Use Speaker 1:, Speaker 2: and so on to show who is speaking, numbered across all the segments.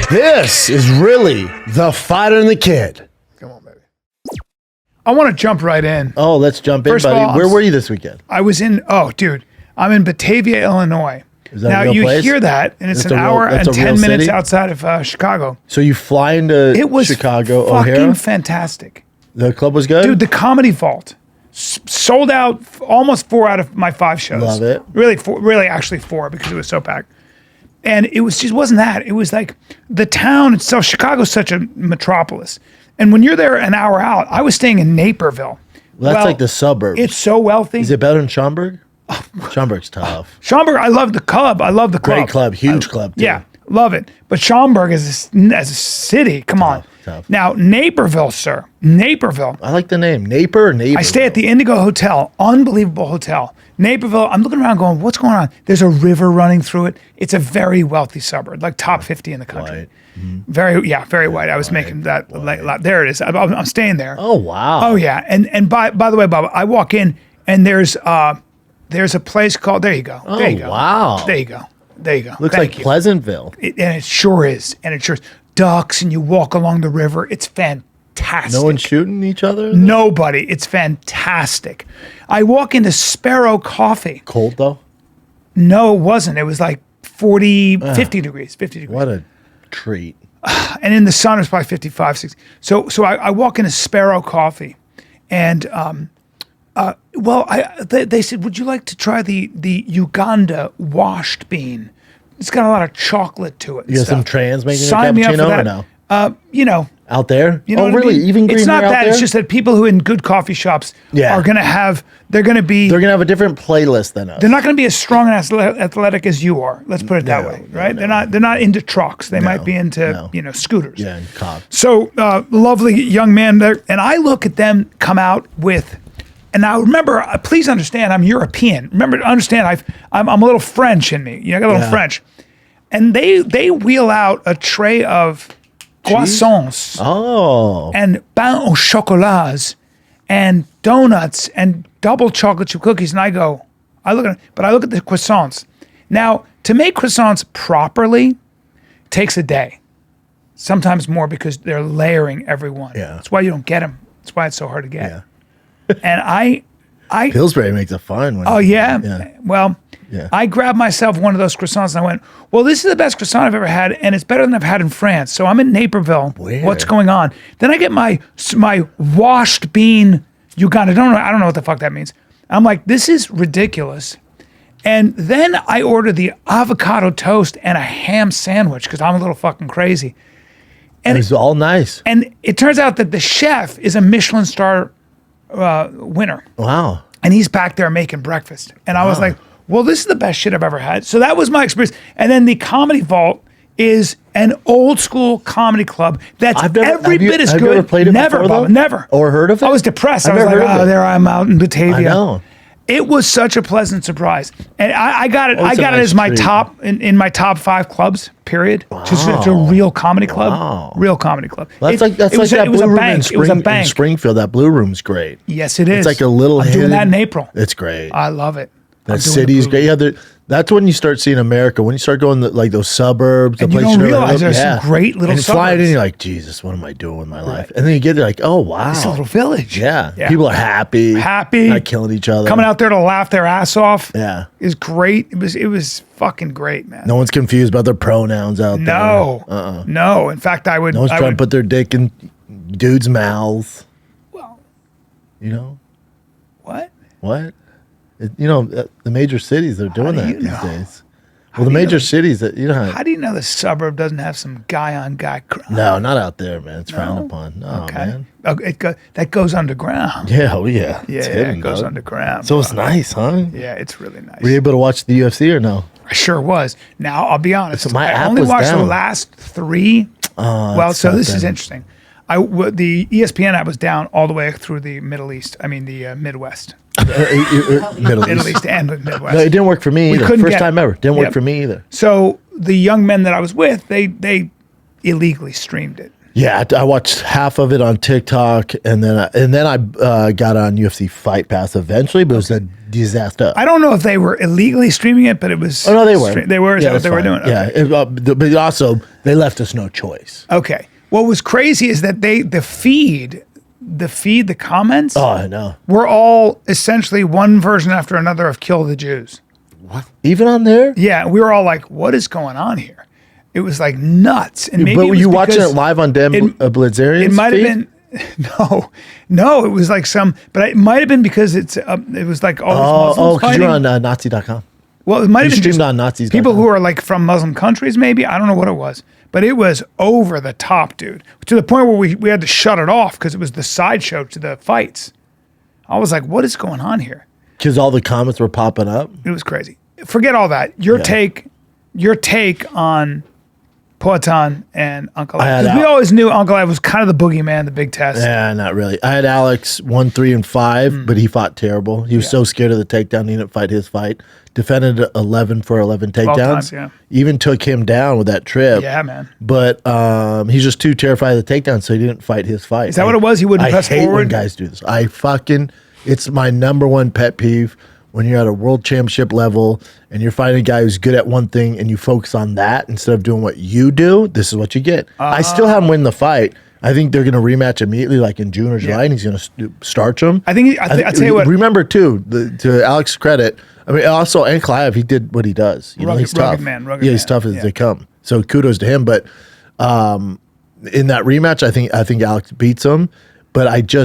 Speaker 1: This is really the Fighter and the Kid.
Speaker 2: Come on, baby. I want to jump right in.
Speaker 1: Oh, let's jump in,
Speaker 2: First of
Speaker 1: buddy.
Speaker 2: all,
Speaker 1: Where were you this weekend?
Speaker 2: I was in, dude, I'm in Batavia, Illinois.
Speaker 1: Is that
Speaker 2: now,
Speaker 1: a real
Speaker 2: you
Speaker 1: place?
Speaker 2: hear that, and it's
Speaker 1: That's
Speaker 2: an
Speaker 1: a real-
Speaker 2: hour
Speaker 1: that's
Speaker 2: and
Speaker 1: a real
Speaker 2: 10 minutes
Speaker 1: city?
Speaker 2: outside of Chicago.
Speaker 1: So you fly into
Speaker 2: It was
Speaker 1: Chicago,
Speaker 2: fucking
Speaker 1: O'Hara?
Speaker 2: fantastic.
Speaker 1: The club was good?
Speaker 2: Dude, the Comedy Vault sold out almost 4 out of my 5 shows.
Speaker 1: Love it.
Speaker 2: Really, actually 4 because it was so packed. And it was just wasn't that. It was like the town itself. Chicago's such a metropolis. And when you're there an hour out, I was staying in Naperville.
Speaker 1: Well, that's like the suburbs.
Speaker 2: It's so wealthy.
Speaker 1: Is it better than Schaumburg? Schaumburg's tough.
Speaker 2: Schaumburg, I love the club. I love the club.
Speaker 1: Great club. Huge club, too.
Speaker 2: Yeah, love it. But Schaumburg as a city, come on.
Speaker 1: Tough.
Speaker 2: Now, Naperville, sir. Naperville.
Speaker 1: I like the name. Naper or Naper?
Speaker 2: I stay at the Indigo Hotel. Unbelievable hotel. Naperville, I'm looking around going, what's going on? There's a river running through it. It's a very wealthy suburb, like top 50 in the country.
Speaker 1: White. Mm-hmm.
Speaker 2: Very white. I was making that. There it is. I'm staying there.
Speaker 1: Oh, wow.
Speaker 2: Oh, yeah. And by the way, Bob, I walk in and there's a place called, there you go.
Speaker 1: Oh,
Speaker 2: There you go.
Speaker 1: wow.
Speaker 2: There you go. There you go.
Speaker 1: Looks
Speaker 2: Thank
Speaker 1: like
Speaker 2: you.
Speaker 1: Pleasantville.
Speaker 2: And it sure is. And it sure is. Ducks, and you walk along the river. It's fantastic.
Speaker 1: No one's shooting each other?
Speaker 2: Nobody. It's fantastic. I walk into Sparrow Coffee.
Speaker 1: Cold, though?
Speaker 2: No, it wasn't. It was like 50 degrees. 50 degrees.
Speaker 1: What a treat.
Speaker 2: And in the sun, it was probably 55, 60. So I walk into Sparrow Coffee, and they said, would you like to try the Uganda washed bean? It's got a lot of chocolate to it.
Speaker 1: You got some trans making
Speaker 2: Sign
Speaker 1: a
Speaker 2: me up for
Speaker 1: cappuccino
Speaker 2: that.
Speaker 1: or no?
Speaker 2: You know.
Speaker 1: Out there?
Speaker 2: You know
Speaker 1: oh,
Speaker 2: what I
Speaker 1: really?
Speaker 2: mean?
Speaker 1: Even green
Speaker 2: It's not
Speaker 1: out
Speaker 2: that.
Speaker 1: there?
Speaker 2: It's just that people who in good coffee shops are going to have, they're going to
Speaker 1: have a different playlist than us.
Speaker 2: They're not going to be as strong and as athletic as you are. Let's put it that way, right? They're not into trucks. They might be into scooters.
Speaker 1: Yeah, and cops.
Speaker 2: So lovely young man there, and I look at them come out with. And now remember, please understand, I'm European. Remember, understand, I'm a little French in me. I got a little French. And they wheel out a tray of croissants and pain au chocolat and donuts and double chocolate chip cookies. And I look at the croissants. Now, to make croissants properly takes a day. Sometimes more because they're layering every one.
Speaker 1: Yeah.
Speaker 2: That's why you don't get them. That's why it's so hard to get.
Speaker 1: Yeah.
Speaker 2: And I
Speaker 1: Pillsbury makes a fine one.
Speaker 2: Oh, yeah? Well, I grabbed myself one of those croissants and I went, well, this is the best croissant I've ever had, and it's better than I've had in France. So I'm in Naperville.
Speaker 1: Where?
Speaker 2: What's going on? Then I get my washed bean Uganda. I don't know what the fuck that means. I'm like, this is ridiculous. And then I ordered the avocado toast and a ham sandwich because I'm a little fucking crazy.
Speaker 1: And it's all nice.
Speaker 2: And it turns out that the chef is a Michelin star winner.
Speaker 1: Wow.
Speaker 2: And he's back there making breakfast. And I was like, well, this is the best shit I've ever had. So that was my experience. And then the Comedy Vault is an old school comedy club that's every bit as good.
Speaker 1: Have you ever played it
Speaker 2: Never,
Speaker 1: before,
Speaker 2: Bob, never.
Speaker 1: Or heard of it?
Speaker 2: I was depressed.
Speaker 1: I've
Speaker 2: I was
Speaker 1: never
Speaker 2: like,
Speaker 1: heard of it.
Speaker 2: there I am out in Batavia.
Speaker 1: I know.
Speaker 2: It was such a pleasant surprise. And I got it. I
Speaker 1: it's a
Speaker 2: got it
Speaker 1: nice
Speaker 2: as my
Speaker 1: treat.
Speaker 2: top in my top 5 clubs, period. Just it's a real comedy club.
Speaker 1: Wow.
Speaker 2: Real comedy club.
Speaker 1: That's like that blue room in Springfield. That blue room's great.
Speaker 2: Yes, it is.
Speaker 1: It's like a little
Speaker 2: I'm doing
Speaker 1: hidden-
Speaker 2: that in April.
Speaker 1: It's great.
Speaker 2: I love it.
Speaker 1: That city's great. Yeah, that's when you start seeing America. When you start going to, like those suburbs,
Speaker 2: And
Speaker 1: the
Speaker 2: you
Speaker 1: places
Speaker 2: don't
Speaker 1: you're
Speaker 2: realize
Speaker 1: like,
Speaker 2: there's some great little
Speaker 1: and you fly it in,
Speaker 2: suburbs.
Speaker 1: you're like, Jesus, what am I doing with my life? And then you get there, like, oh wow,
Speaker 2: It's a little village.
Speaker 1: Yeah. People are happy, not killing each other,
Speaker 2: coming out there to laugh their ass off.
Speaker 1: Yeah,
Speaker 2: is great. It was fucking great, man.
Speaker 1: No one's confused about their pronouns out
Speaker 2: No,
Speaker 1: there.
Speaker 2: no. In fact, I would.
Speaker 1: No one's trying to put their dick in dudes' mouths.
Speaker 2: Well,
Speaker 1: you know
Speaker 2: what?
Speaker 1: What? The major cities are doing that these days. Well, the major cities that
Speaker 2: How do you know the suburb doesn't have some guy on guy crime?
Speaker 1: No, not out there, man. It's frowned upon. No, man.
Speaker 2: Oh, that goes underground.
Speaker 1: Yeah, oh yeah.
Speaker 2: Yeah,
Speaker 1: hidden,
Speaker 2: it goes
Speaker 1: dog.
Speaker 2: underground.
Speaker 1: So it's nice, huh?
Speaker 2: Yeah, it's really nice.
Speaker 1: Were you able to watch the UFC or no?
Speaker 2: I sure was. Now I'll be honest.
Speaker 1: So my
Speaker 2: I
Speaker 1: app
Speaker 2: only
Speaker 1: was
Speaker 2: watched the
Speaker 1: down.
Speaker 2: last 3. Well, so this is interesting. The ESPN app was down all the way through the Middle East. I mean the Midwest. Middle East and the Midwest.
Speaker 1: No, it didn't work for me either. First time ever. Didn't work for me either.
Speaker 2: So the young men that I was with, they illegally streamed it.
Speaker 1: Yeah, I watched half of it on TikTok, and then I got on UFC Fight Pass eventually, but it was a disaster.
Speaker 2: I don't know if they were illegally streaming it, but it was.
Speaker 1: Oh no, they were.
Speaker 2: They were. Is
Speaker 1: Yeah,
Speaker 2: that what they were doing?
Speaker 1: Yeah,
Speaker 2: Okay.
Speaker 1: but also they left us no choice.
Speaker 2: Okay. What was crazy is that the comments.
Speaker 1: Oh, I know.
Speaker 2: Were all essentially one version after another of "Kill the Jews."
Speaker 1: What? Even on there?
Speaker 2: Yeah, we were all like, "What is going on here?" It was like nuts. And maybe
Speaker 1: but were you watching it live on Dan Blitzerian's
Speaker 2: It might have been. No, it was like but it might have been because it was like all these Muslims
Speaker 1: because
Speaker 2: fighting.
Speaker 1: you're on Nazi.com.
Speaker 2: Well, it might have been
Speaker 1: streamed
Speaker 2: just
Speaker 1: on Nazis.
Speaker 2: people who are like from Muslim countries, maybe. I don't know what it was, but it was over the top, dude, to the point where we had to shut it off because it was the sideshow to the fights. I was like, what is going on here?
Speaker 1: Because all the comments were popping up.
Speaker 2: It was crazy. Forget all that. Your take on Poatan and Ankalaev. Because we always knew Ankalaev was kind of the boogeyman, the big test.
Speaker 1: Yeah, not really. I had Alex 1, 3, and 5, but he fought terrible. He was so scared of the takedown, he didn't fight his fight. Defended 11 for 11 takedowns.
Speaker 2: Times, yeah.
Speaker 1: Even took him down with that trip.
Speaker 2: Yeah, man.
Speaker 1: But he's just too terrified of the takedown, so he didn't fight his fight.
Speaker 2: Is that what it was? He wouldn't press
Speaker 1: forward? I hate when
Speaker 2: forward?
Speaker 1: guys do this. It's my number one pet peeve. When you're at a world championship level and you're fighting a guy who's good at one thing and you focus on that instead of doing what you do, this is what you get. I still have him win the fight. I think they're going to rematch immediately, like in June or July, and he's going to starch him.
Speaker 2: I'll tell you what.
Speaker 1: Remember, too, to Alex's credit, I mean, also, Ankalaev, he did what he does. He's tough.
Speaker 2: Rugged man.
Speaker 1: He's tough as they come. So kudos to him. But in that rematch, I think Alex beats him. But you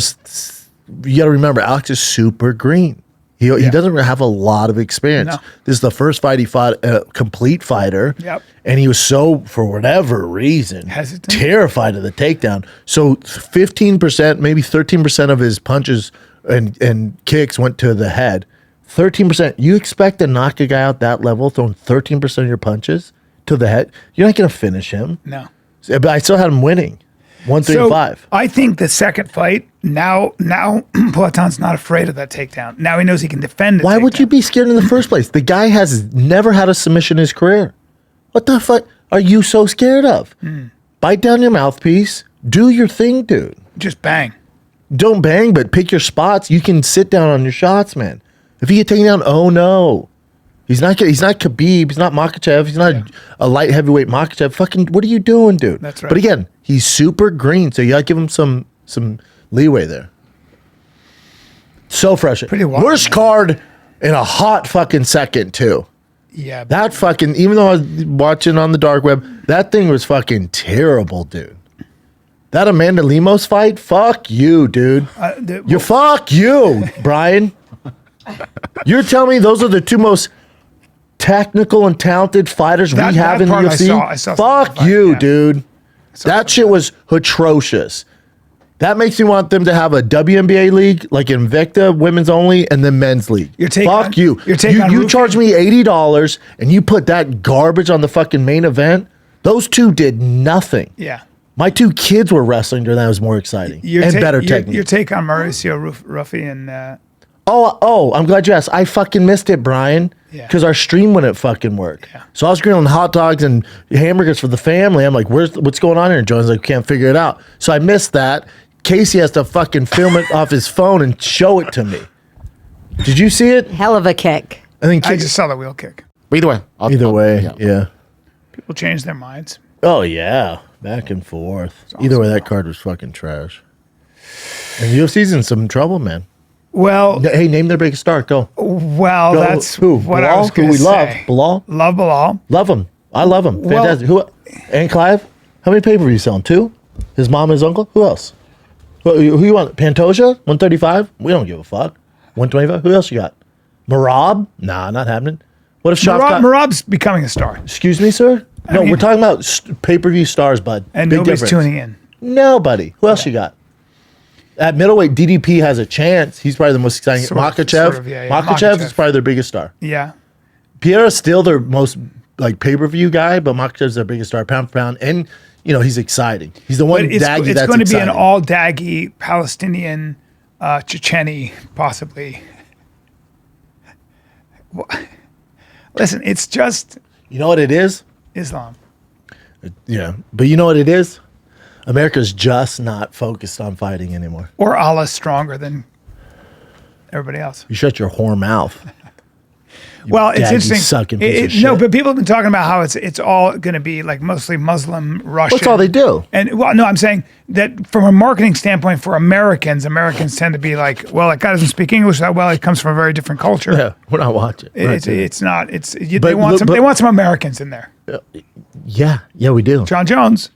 Speaker 1: got to remember, Alex is super green. He doesn't have a lot of experience.
Speaker 2: No.
Speaker 1: This is the first fight he fought a complete fighter.
Speaker 2: Yep.
Speaker 1: And he was so, for whatever reason, terrified of the takedown. So 15%, maybe 13% of his punches and kicks went to the head. 13%. You expect to knock a guy out that level throwing 13% of your punches to the head? You're not going to finish him.
Speaker 2: No.
Speaker 1: But I still had him winning. 1, 3, and 5.
Speaker 2: I think the second fight, now Poatan's not afraid of that takedown. Now he knows he can defend it.
Speaker 1: Why would you be scared in the first place? The guy has never had a submission in his career. What the fuck are you so scared of? Bite down your mouthpiece. Do your thing, dude.
Speaker 2: Just bang.
Speaker 1: Don't bang, but pick your spots. You can sit down on your shots, man. If you get taken down, oh no. He's not Khabib. He's not Makhachev. He's not a light heavyweight Makhachev. Fucking, what are you doing, dude?
Speaker 2: That's right.
Speaker 1: But again, he's super green, so you gotta give him some leeway there. So fresh.
Speaker 2: Pretty wild,
Speaker 1: Worst
Speaker 2: man.
Speaker 1: card in a hot fucking second too.
Speaker 2: Yeah.
Speaker 1: That fucking, even though I was watching on the dark web, that thing was fucking terrible, dude. That Amanda Lemos fight, fuck you, dude. Fuck you, Brian. You're telling me those are the two most technical and talented fighters we have in the UFC?
Speaker 2: I saw
Speaker 1: fuck you, dude. That shit was atrocious. That makes me want them to have a WNBA league, like Invicta, women's only, and then men's league. You charged me $80 and you put that garbage on the fucking main event. Those two did nothing.
Speaker 2: Yeah.
Speaker 1: My two kids were wrestling during that. It was more exciting and better technique.
Speaker 2: Your take on Mauricio Ruffy and...
Speaker 1: Oh, I'm glad you asked. I fucking missed it, Brian, because our stream wouldn't fucking work. Yeah. So I was grilling hot dogs and hamburgers for the family. I'm like, what's going on here? And John's like, can't figure it out. So I missed that. Casey has to fucking film it off his phone and show it to me. Did you see it?
Speaker 3: Hell of a kick.
Speaker 2: I just saw the wheel kick.
Speaker 1: Either way, yeah.
Speaker 2: People change their minds.
Speaker 1: Oh, yeah. Back and forth. Awesome. Either way, that card was fucking trash. And UFC's in some trouble, man.
Speaker 2: Well,
Speaker 1: hey, name their biggest star. Go.
Speaker 2: Well, that's
Speaker 1: who?
Speaker 2: what
Speaker 1: Bilal?
Speaker 2: I was going to say.
Speaker 1: Who we love? Bilal?
Speaker 2: Love Bilal.
Speaker 1: Love him. I love him. Fantastic. Ankalaev? How many pay-per-views selling? 2? His mom and his uncle? Who else? Who you want? Pantoja? 135? We don't give a fuck. 125? Who else you got? Marab? Nah, not happening. What if
Speaker 2: Marab's becoming a star.
Speaker 1: Excuse me, sir? I mean, we're talking about pay-per-view stars, bud.
Speaker 2: And
Speaker 1: Big
Speaker 2: nobody's
Speaker 1: difference.
Speaker 2: tuning in.
Speaker 1: Nobody. Who else you got? At middleweight, DDP has a chance. He's probably the most exciting. Makhachev. Makhachev is probably their biggest star.
Speaker 2: Yeah.
Speaker 1: Pierre's still their most pay-per-view guy, but Makhachev's their biggest star, pound for pound. And, he's exciting. He's the one
Speaker 2: it's
Speaker 1: Daggy
Speaker 2: it's going to be an all-Daggy Palestinian Checheni, possibly. Listen, it's just...
Speaker 1: You know what it is?
Speaker 2: Islam.
Speaker 1: Yeah. But you know what it is? America's just not focused on fighting anymore.
Speaker 2: Or Allah's stronger than everybody else.
Speaker 1: You shut your whore mouth.
Speaker 2: Well, it's interesting.
Speaker 1: Sucking piece of shit.
Speaker 2: No, but people have been talking about how it's all going to be like mostly Muslim, Russian.
Speaker 1: That's all they do.
Speaker 2: And well, no, I'm saying that from a marketing standpoint for Americans tend to be like, well, that guy doesn't speak English that well. He comes from a very different culture.
Speaker 1: Yeah, we're not watching.
Speaker 2: They want some Americans in there.
Speaker 1: Yeah, we do.
Speaker 2: John Jones.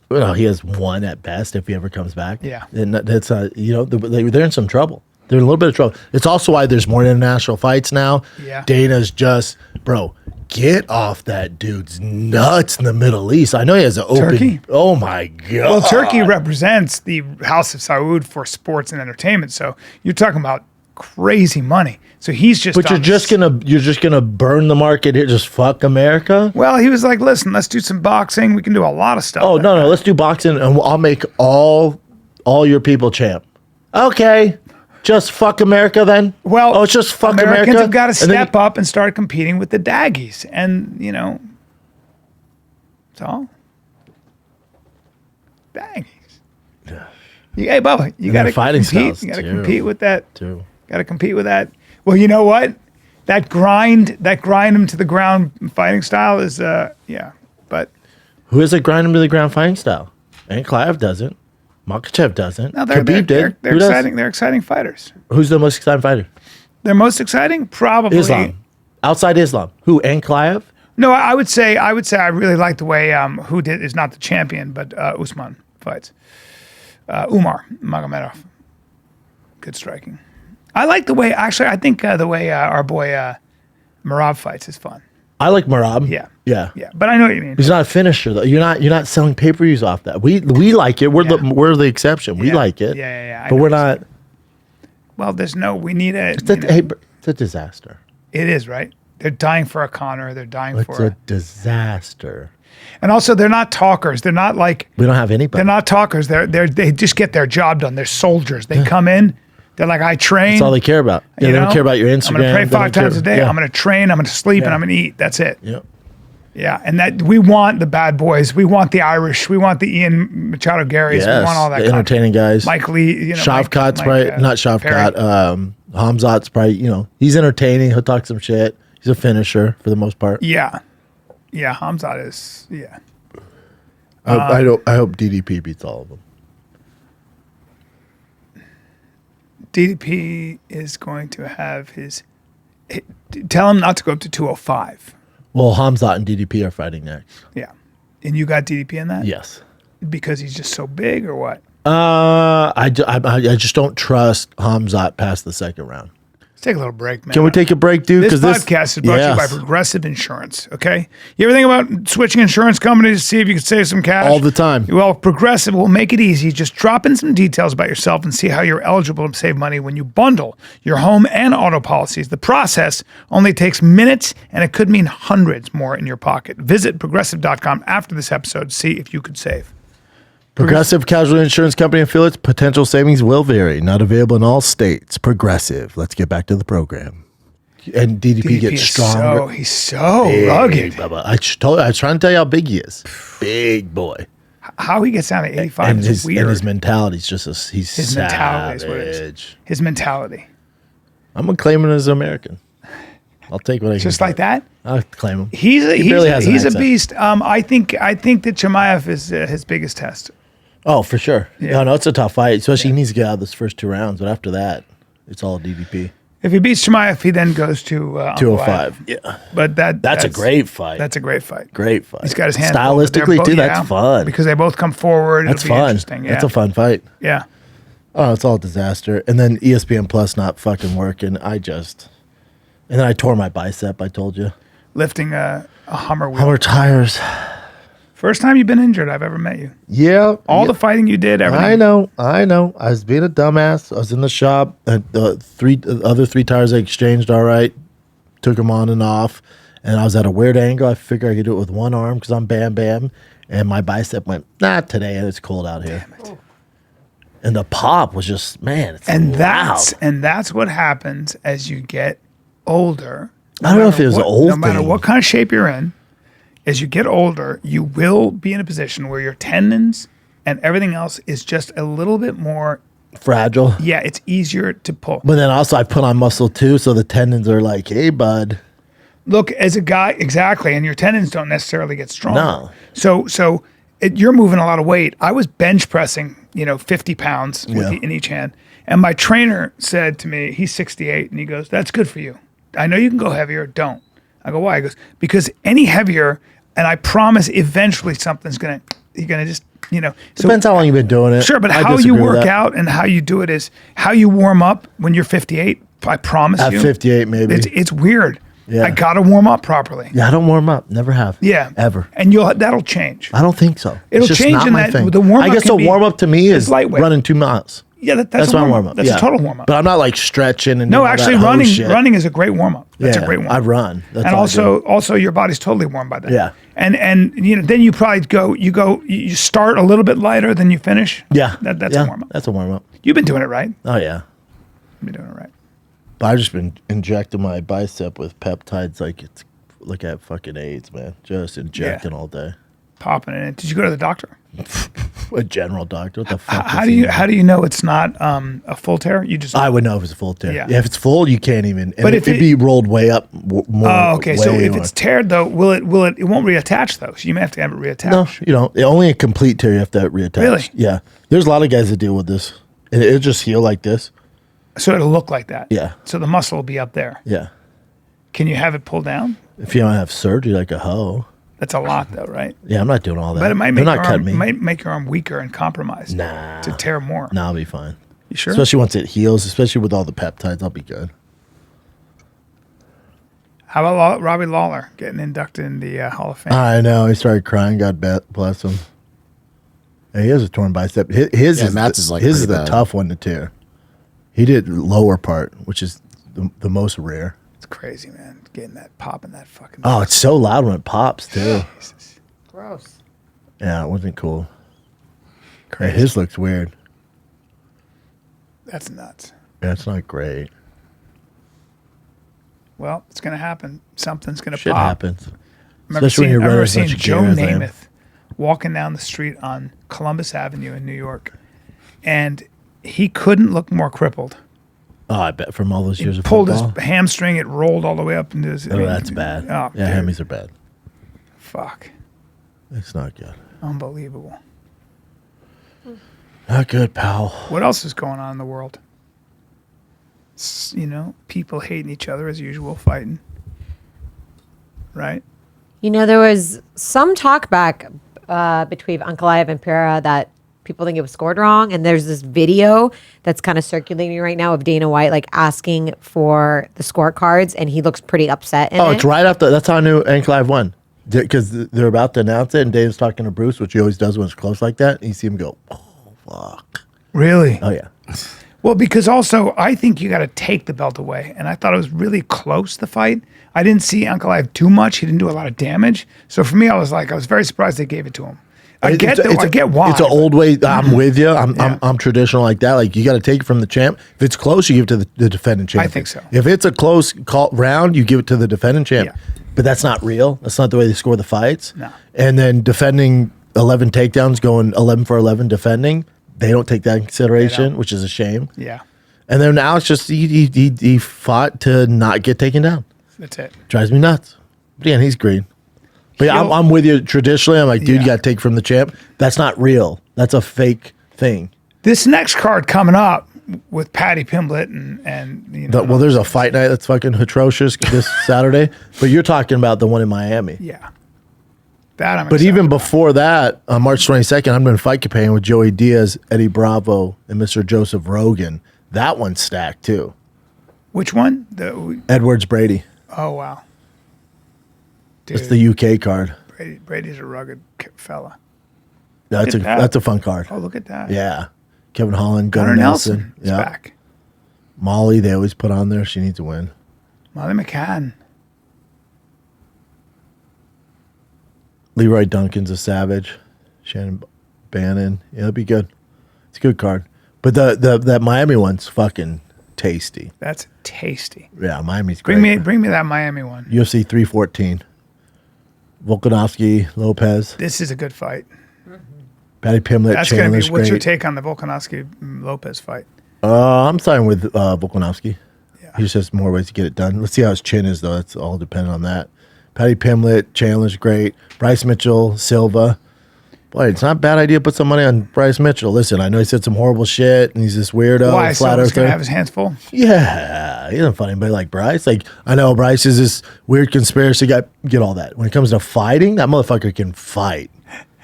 Speaker 1: Well, he has one at best if he ever comes back.
Speaker 2: Yeah.
Speaker 1: And that's they're in some trouble. They're in a little bit of trouble. It's also why there's more international fights now.
Speaker 2: Yeah.
Speaker 1: Dana's just, bro, get off that dude's nuts in the Middle East. I know he has an open.
Speaker 2: Turkey?
Speaker 1: Oh my God.
Speaker 2: Well, Turkey represents the House of Saud for sports and entertainment. So you're talking about crazy money. So he's just.
Speaker 1: But you're just gonna burn the market here. Just fuck America.
Speaker 2: Well, he was like, listen, let's do some boxing. We can do a lot of stuff.
Speaker 1: Oh no, let's do boxing, and I'll make all your people champ. Okay. Just fuck America then?
Speaker 2: Well,
Speaker 1: it's just fuck
Speaker 2: Americans
Speaker 1: America.
Speaker 2: have got to step up and start competing with the daggies. And, that's all. Daggies. Hey, Bubba, you got to compete. You got to compete with that.
Speaker 1: Too.
Speaker 2: Got to compete with that. Well, you know what? That grind him to the ground fighting style is, but.
Speaker 1: Who is a grind him to the ground fighting style? Ankalaev doesn't. Makhachev doesn't.
Speaker 2: No, they're exciting. They're exciting fighters.
Speaker 1: Who's the most exciting fighter?
Speaker 2: They're most exciting, probably
Speaker 1: Islam. Outside Islam, who? Ankalaev?
Speaker 2: No, I would say I really like the way is not the champion, but Usman fights. Umar Magomed Ankalaev. Good striking. I like the way. Actually, I think the way our boy Merab fights is fun.
Speaker 1: I like Merab.
Speaker 2: Yeah.
Speaker 1: Yeah.
Speaker 2: But I know what you mean.
Speaker 1: He's not a finisher though. You're not selling pay-per-views off that. We like it. We're the exception. We like it.
Speaker 2: Yeah.
Speaker 1: But we're not.
Speaker 2: Well, we need a.
Speaker 1: It's a disaster.
Speaker 2: It is, right? They're dying for a Conor. They're dying for.
Speaker 1: It's a disaster.
Speaker 2: And also, they're not talkers. They're not like.
Speaker 1: We don't have anybody.
Speaker 2: They're not talkers. They just get their job done. They're soldiers. They come in. They're like, I train.
Speaker 1: That's all they care about. Yeah, they don't care about your Instagram.
Speaker 2: I'm going to pray 5 times a day. I'm going to train. I'm going to sleep, and I'm going to eat. That's it.
Speaker 1: Yep.
Speaker 2: Yeah, and that we want the bad boys. We want the Irish. We want the Ian Machado Garys.
Speaker 1: Yes,
Speaker 2: We want all that.
Speaker 1: the entertaining guys.
Speaker 2: Mike Lee.
Speaker 1: Shavkat's probably not Shavkat. Hamzat's probably he's entertaining. He'll talk some shit. He's a finisher for the most part.
Speaker 2: Yeah, Hamzat is. Yeah.
Speaker 1: I hope DDP beats all of them.
Speaker 2: DDP is going to have tell him not to go up to 205.
Speaker 1: Well, Hamzat and DDP are fighting next.
Speaker 2: Yeah. And you got DDP in that?
Speaker 1: Yes.
Speaker 2: Because he's just so big or what?
Speaker 1: I just don't trust Hamzat past the second round.
Speaker 2: Let's take a little break, man.
Speaker 1: Can we take a break, dude?
Speaker 2: This podcast is brought to you by Progressive Insurance, okay? You ever think about switching insurance companies to see if you could save some cash?
Speaker 1: All the time.
Speaker 2: Well, Progressive will make it easy. Just drop in some details about yourself and see how you're eligible to save money when you bundle your home and auto policies. The process only takes minutes, and it could mean hundreds more in your pocket. Visit Progressive.com after this episode to see if you could save.
Speaker 1: Progressive Casualty Insurance Company affiliates. Potential savings will vary. Not available in all states. Progressive. Let's get back to the program. And DDP gets stronger.
Speaker 2: He's so rugged.
Speaker 1: Bubba. I was trying to tell you how big he is. Big boy.
Speaker 2: How he gets down to 85 is weird.
Speaker 1: And his mentality is just he's
Speaker 2: his
Speaker 1: savage.
Speaker 2: mentality is what it is. His mentality.
Speaker 1: I'm gonna claim him as American. I'll take what I can.
Speaker 2: Just like that.
Speaker 1: I'll claim him.
Speaker 2: He's a beast. I think that Chimaev is his biggest test.
Speaker 1: Oh, for sure.
Speaker 2: Yeah.
Speaker 1: No, it's a tough fight. Especially he needs to get out of those first 2 rounds. But after that, it's all DDP.
Speaker 2: If he beats Chimaev, he then goes to
Speaker 1: 205. Yeah.
Speaker 2: But that's
Speaker 1: a great fight.
Speaker 2: That's a great fight.
Speaker 1: Great fight.
Speaker 2: He's got his hand.
Speaker 1: Stylistically, too, that's fun.
Speaker 2: Because they both come forward.
Speaker 1: That's
Speaker 2: It'll be
Speaker 1: fun.
Speaker 2: Interesting. Yeah.
Speaker 1: That's a fun fight.
Speaker 2: Yeah.
Speaker 1: Oh, it's all a disaster. And then ESPN Plus not fucking working. And then I tore my bicep, I told you.
Speaker 2: Lifting a Hummer wheel.
Speaker 1: Hummer tires.
Speaker 2: First time you've been injured I've ever met you.
Speaker 1: Yeah.
Speaker 2: All the fighting you did, everything.
Speaker 1: I know. I was being a dumbass. I was in the shop. And the other 3 tires I exchanged all right. Took them on and off. And I was at a weird angle. I figured I could do it with one arm because I'm Bam Bam. And my bicep went, not today. It's cold out here.
Speaker 2: Damn it.
Speaker 1: And the pop was just, man, it's
Speaker 2: loud. And that's what happens as you get older.
Speaker 1: I don't know if it was an old
Speaker 2: thing. No matter what kind of shape you're in, as you get older, you will be in a position where your tendons and everything else is just a little bit more
Speaker 1: fragile.
Speaker 2: Yeah, it's easier to pull.
Speaker 1: But then also I put on muscle too, so the tendons are like, hey, bud.
Speaker 2: Look, as a guy, exactly, and your tendons don't necessarily get stronger.
Speaker 1: No.
Speaker 2: So you're moving a lot of weight. I was bench pressing, 50 pounds in each hand, and my trainer said to me, he's 68, and he goes, "That's good for you. I know you can go heavier. Don't." I go, "Why?" He goes, "Because any heavier, and I promise, eventually you're gonna just." So
Speaker 1: depends how long you've been doing it.
Speaker 2: Sure, but how you work out and how you do it is how you warm up when you're 58. I promise you.
Speaker 1: At 58, maybe.
Speaker 2: It's weird.
Speaker 1: Yeah.
Speaker 2: I gotta warm up properly.
Speaker 1: Yeah, I don't warm up. Never have.
Speaker 2: Yeah,
Speaker 1: ever.
Speaker 2: And that'll change.
Speaker 1: I don't think so.
Speaker 2: It'll
Speaker 1: it's just
Speaker 2: change
Speaker 1: not
Speaker 2: in
Speaker 1: my
Speaker 2: that
Speaker 1: thing.
Speaker 2: the warm up.
Speaker 1: I guess the warm up to me is
Speaker 2: lightweight.
Speaker 1: running 2 miles.
Speaker 2: Yeah, that's
Speaker 1: my warm up.
Speaker 2: That's a total warm up.
Speaker 1: But I'm not like stretching and
Speaker 2: No,
Speaker 1: doing all
Speaker 2: actually,
Speaker 1: that
Speaker 2: running is a great warm up. That's a great warm up.
Speaker 1: I run. That's
Speaker 2: And
Speaker 1: all I do.
Speaker 2: also your body's totally warm by then.
Speaker 1: Yeah.
Speaker 2: And then you probably you start a little bit lighter than you finish.
Speaker 1: Yeah.
Speaker 2: That's a warm up.
Speaker 1: That's a warm up.
Speaker 2: You've been doing it right.
Speaker 1: Oh yeah.
Speaker 2: You've been doing it right.
Speaker 1: But I've just been injecting my bicep with peptides like it's like I have fucking AIDS, man. Just injecting all day.
Speaker 2: Popping it in. Did you go to the doctor?
Speaker 1: A general doctor. What the fuck?
Speaker 2: How do you know it's not a full tear? You just
Speaker 1: I would know if it's a full tear.
Speaker 2: Yeah.
Speaker 1: If it's full, you can't even.
Speaker 2: But if
Speaker 1: it'd be rolled way up more.
Speaker 2: Oh, okay. So if
Speaker 1: more.
Speaker 2: it's teared though, it won't reattach though. So you may have to have it reattached.
Speaker 1: No, you don't. Only a complete tear you have to reattach.
Speaker 2: Really?
Speaker 1: Yeah. There's a lot of guys that deal with this. It'll just heal like this.
Speaker 2: So it'll look like that.
Speaker 1: Yeah.
Speaker 2: So the muscle will be up there.
Speaker 1: Yeah.
Speaker 2: Can you have it pulled down?
Speaker 1: If you don't have surgery like a hoe.
Speaker 2: That's a lot though, right?
Speaker 1: Yeah, I'm not doing all that.
Speaker 2: But it might
Speaker 1: They're
Speaker 2: make
Speaker 1: not cutting me.
Speaker 2: might make your arm weaker and compromised.
Speaker 1: Nah.
Speaker 2: To tear more.
Speaker 1: Nah, I'll be fine.
Speaker 2: You sure?
Speaker 1: Especially once it heals, especially with all the peptides, I'll be good.
Speaker 2: How about Robbie Lawler getting inducted in the Hall of Fame?
Speaker 1: I know. He started crying. God bless him. Yeah, he has a torn bicep. His is the
Speaker 3: bad.
Speaker 1: tough one to tear. He did lower part, which is the most rare.
Speaker 2: It's crazy, man. Getting that pop in that fucking.
Speaker 1: Oh, it's so loud when it pops too.
Speaker 2: Jesus.
Speaker 3: Gross.
Speaker 1: Yeah, it wasn't cool.
Speaker 2: Crazy.
Speaker 1: Yeah, his looks weird.
Speaker 2: That's nuts.
Speaker 1: Yeah, it's not great.
Speaker 2: Well, it's gonna happen. Something's gonna
Speaker 1: Shit
Speaker 2: pop.
Speaker 1: happens.
Speaker 2: I
Speaker 1: Especially when you're
Speaker 2: remember
Speaker 1: running
Speaker 2: seeing
Speaker 1: such a
Speaker 2: Joe
Speaker 1: gear as I am.
Speaker 2: Namath walking down the street on Columbus Avenue in New York, and he couldn't look more crippled.
Speaker 1: Oh, I bet from all those years of
Speaker 2: Pulled
Speaker 1: football.
Speaker 2: his hamstring, it rolled all the way up into his.
Speaker 1: Oh, that's bad.
Speaker 2: Oh,
Speaker 1: yeah,
Speaker 2: dude.
Speaker 1: hammies are bad.
Speaker 2: Fuck.
Speaker 1: It's not good.
Speaker 2: Unbelievable.
Speaker 1: Not good, pal.
Speaker 2: What else is going on in the world? People hating each other as usual, fighting. Right?
Speaker 3: There was some talk back between Ankalaev and Pereira that people think it was scored wrong. And there's this video that's kind of circulating right now of Dana White like asking for the scorecards, and he looks pretty upset in it.
Speaker 1: It's right after. That's how I knew Ankalaev won. Because they're about to announce it, and Dana's talking to Bruce, which he always does when it's close like that. And you see him go, oh, fuck.
Speaker 2: Really?
Speaker 1: Oh, yeah.
Speaker 2: Well, because also I think you got to take the belt away, and I thought it was really close, the fight. I didn't see Ankalaev do much. He didn't do a lot of damage. So for me, I was very surprised they gave it to him. I get why.
Speaker 1: It's an old way. I'm with you. I'm traditional like that. Like, you got to take it from the champ. If it's close, you give it to the defending champ.
Speaker 2: I think so.
Speaker 1: If it's a close round, you give it to the defending champ.
Speaker 2: Yeah.
Speaker 1: But that's not real. That's not the way they score the fights.
Speaker 2: No.
Speaker 1: And then defending 11 takedowns, going 11 for 11 defending, they don't take that in consideration, which is a shame.
Speaker 2: Yeah.
Speaker 1: And then now it's just he fought to not get taken down.
Speaker 2: That's it.
Speaker 1: Drives me nuts. But yeah, he's green. But yeah, I'm with you. Traditionally, I'm like, dude, you got to take from the champ. That's not real. That's a fake thing.
Speaker 2: This next card coming up with Patty Pimblett and
Speaker 1: Well, there's a fight night that's fucking atrocious this Saturday. But you're talking about the one in Miami.
Speaker 2: Yeah. That I'm
Speaker 1: But
Speaker 2: excited
Speaker 1: even
Speaker 2: about.
Speaker 1: before that, on March 22nd, I'm doing fight campaign with Joey Diaz, Eddie Bravo, and Mr. Joseph Rogan. That one's stacked too.
Speaker 2: Which one?
Speaker 1: Edwards Brady.
Speaker 2: Oh, wow. Dude,
Speaker 1: That's the UK card.
Speaker 2: Brady's a rugged fella.
Speaker 1: That's
Speaker 2: at that.
Speaker 1: that's a fun card.
Speaker 2: Oh, look at that.
Speaker 1: Yeah. Kevin Holland, Gunnar
Speaker 2: Gunnar
Speaker 1: Nelson.
Speaker 2: Nelson is
Speaker 1: Yeah.
Speaker 2: back.
Speaker 1: Molly, they always put on there. She needs to win.
Speaker 2: Molly McCann.
Speaker 1: Leroy Duncan's a savage. Shannon Bannon. Yeah, it'll be good. It's a good card. But that Miami one's fucking tasty.
Speaker 2: That's tasty.
Speaker 1: Yeah, Miami's great.
Speaker 2: Bring me that Miami one.
Speaker 1: UFC 314. Volkanovski, Lopez.
Speaker 2: This is a good fight.
Speaker 1: Patty Pimlet,
Speaker 2: That's going to
Speaker 1: Chandler's
Speaker 2: be. What's your
Speaker 1: great.
Speaker 2: take on the Volkanovski Lopez fight?
Speaker 1: I'm siding with Volkanovski.
Speaker 2: Yeah.
Speaker 1: He just has more ways to get it done. Let's see how his chin is, though. That's all dependent on that. Patty Pimlet, Chandler's great. Bryce Mitchell, Silva. Boy, it's not a bad idea to put some money on Bryce Mitchell. Listen, I know he said some horrible shit, and he's this weirdo.
Speaker 2: Why? So
Speaker 1: flat
Speaker 2: he's going
Speaker 1: earther.
Speaker 2: to have his hands full?
Speaker 1: Yeah, he doesn't fight anybody like Bryce. Like, I know Bryce is this weird conspiracy guy. Get all that. When it comes to fighting, that motherfucker can fight.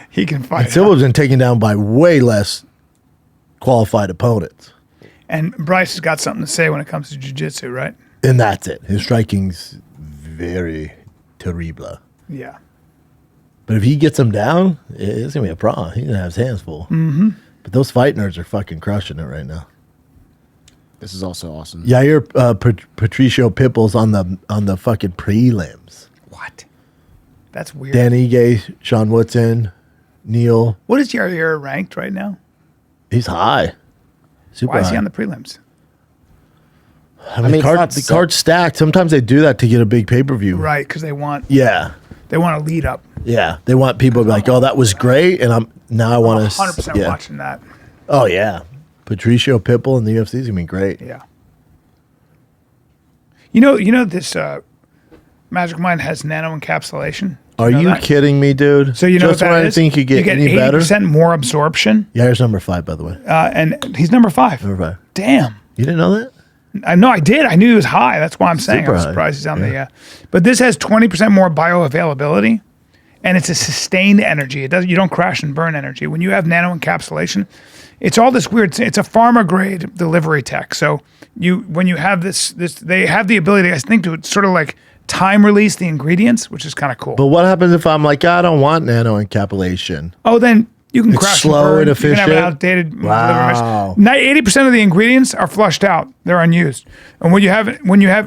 Speaker 2: He can fight.
Speaker 1: Silva's been taken down by way less qualified opponents.
Speaker 2: And Bryce has got something to say when it comes to jiu-jitsu, right?
Speaker 1: And that's it. His striking's very terrible.
Speaker 2: Yeah.
Speaker 1: But if he gets him down, it's going to be a problem. He's going to have his hands full. Mm-hmm. But those fight nerds are fucking crushing it right now.
Speaker 4: This is also awesome.
Speaker 1: Yair Patricio Pipple's on the fucking prelims.
Speaker 2: What? That's weird.
Speaker 1: Dan Ige, Sean Woodson, Neil.
Speaker 2: What is Yair ranked right now?
Speaker 1: He's high. Super
Speaker 2: Why is he
Speaker 1: high.
Speaker 2: on the prelims?
Speaker 1: I mean,
Speaker 4: it's not
Speaker 1: the card's stacked. Sometimes they do that to get a big pay-per-view.
Speaker 2: Right, because they want
Speaker 1: Yeah.
Speaker 2: a lead up.
Speaker 1: Yeah. They want people to be like, oh, that was great. And I want to.
Speaker 2: 100% watching that.
Speaker 1: Oh, yeah. Patricio Pitbull in the UFC is going to be great.
Speaker 2: Yeah. You know this Magic Mind has nano encapsulation.
Speaker 1: Are
Speaker 2: know
Speaker 1: you
Speaker 2: that?
Speaker 1: kidding me, dude?
Speaker 2: So you know
Speaker 1: Just
Speaker 2: what
Speaker 1: when
Speaker 2: that
Speaker 1: I
Speaker 2: is?
Speaker 1: think you get any better.
Speaker 2: 80% more absorption,
Speaker 1: Yair's number 5, by the way.
Speaker 2: and he's number 5.
Speaker 1: Number 5.
Speaker 2: Damn.
Speaker 1: You didn't know that?
Speaker 2: I know I did. I knew he was high. That's why I'm saying
Speaker 1: Super
Speaker 2: I'm
Speaker 1: high.
Speaker 2: surprised he's on
Speaker 1: Yeah.
Speaker 2: the. But this has 20% more bioavailability, and it's a sustained energy. You don't crash and burn energy. When you have nano encapsulation, it's all this weird. It's a pharma grade delivery tech. So when you have this, they have the ability, I think, to sort of like time release the ingredients, which is kind of cool.
Speaker 1: But what happens if I'm like, I don't want nano encapsulation?
Speaker 2: Oh, then you can
Speaker 1: It's
Speaker 2: crash
Speaker 1: slow
Speaker 2: and burn.
Speaker 1: and
Speaker 2: You can have an
Speaker 1: efficient?
Speaker 2: outdated
Speaker 1: Wow.
Speaker 2: 80% of the ingredients are flushed out; they're unused. And when you have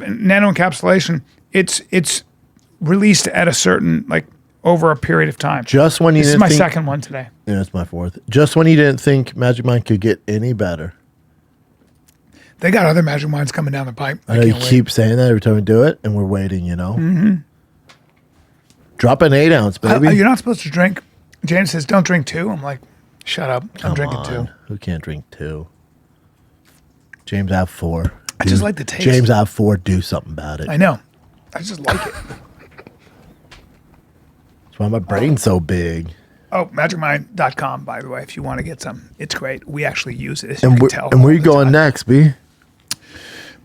Speaker 2: nano encapsulation, it's released at a certain over a period of time.
Speaker 1: Just when you
Speaker 2: This is
Speaker 1: didn't
Speaker 2: my
Speaker 1: think,
Speaker 2: second one today.
Speaker 1: Yeah, it's my 4th. Just when you didn't think Magic Mind could get any better.
Speaker 2: They got other Magic Minds coming down the pipe.
Speaker 1: I know you
Speaker 2: can't wait.
Speaker 1: keep saying that every time we do it, and we're waiting, Mm-hmm. Drop an 8 ounce, baby.
Speaker 2: You're not supposed to drink. James says, "Don't drink 2." I'm like, "Shut up! I'm drinking 2."
Speaker 1: Who can't drink 2? James, I have 4.
Speaker 2: I just like the taste.
Speaker 1: James, I have 4. Do something about it.
Speaker 2: I know. I just like it.
Speaker 1: That's why my brain's so big.
Speaker 2: Oh, magicmind.com, by the way, if you want to get some. It's great. We actually use it, as
Speaker 1: And
Speaker 2: you
Speaker 1: where
Speaker 2: can tell.
Speaker 1: and where
Speaker 2: all
Speaker 1: you
Speaker 2: the
Speaker 1: going
Speaker 2: time.
Speaker 1: next, B?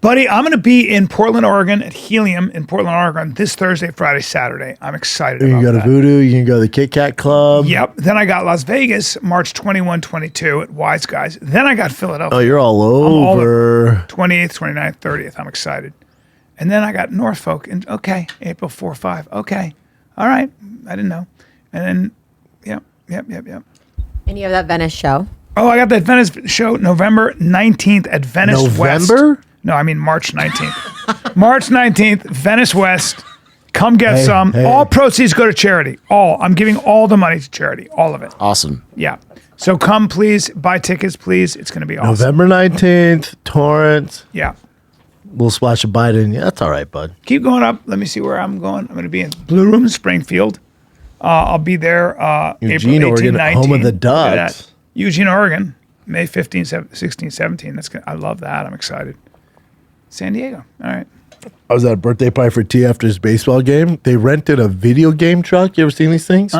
Speaker 2: Buddy, I'm going to be in Portland, Oregon at Helium in Portland, Oregon this Thursday, Friday, Saturday. I'm excited
Speaker 1: You
Speaker 2: about
Speaker 1: can go to
Speaker 2: that.
Speaker 1: Voodoo. You can go to the Kit Kat Club.
Speaker 2: Yep. Then I got Las Vegas, March 21, 22 at Wise Guys. Then I got Philadelphia,
Speaker 1: Oh, you're all
Speaker 2: all
Speaker 1: over.
Speaker 2: 28th, 29th, 30th. I'm excited. And then I got Norfolk, and April 4, 5. Okay. All right. I didn't know. And then, yep.
Speaker 3: And you have that Venice show.
Speaker 2: Oh, I got that Venice show November 19th at Venice West.
Speaker 1: November?
Speaker 2: No, I mean March 19th. March 19th, Venice West. Come get
Speaker 1: Hey,
Speaker 2: some.
Speaker 1: hey.
Speaker 2: All proceeds go to charity. I'm giving all the money to charity. All of it.
Speaker 4: Awesome.
Speaker 2: Yeah. So come, please. Buy tickets, please. It's going to be awesome.
Speaker 1: November 19th, Torrance.
Speaker 2: Yeah.
Speaker 1: Little splash of Biden. Yeah, that's all right, bud.
Speaker 2: Keep going up. Let me see where I'm going. I'm going to be in Blue Room, Springfield. I'll be there
Speaker 1: Eugene,
Speaker 2: April 18,
Speaker 1: Oregon,
Speaker 2: 19.
Speaker 1: home of the
Speaker 2: Look at
Speaker 1: Ducks.
Speaker 2: that. Eugene, Oregon, May 15, 16, 17. I love that. I'm excited. San Diego. All right.
Speaker 1: I was at a birthday party for T after his baseball game. They rented a video game truck. You ever seen these things?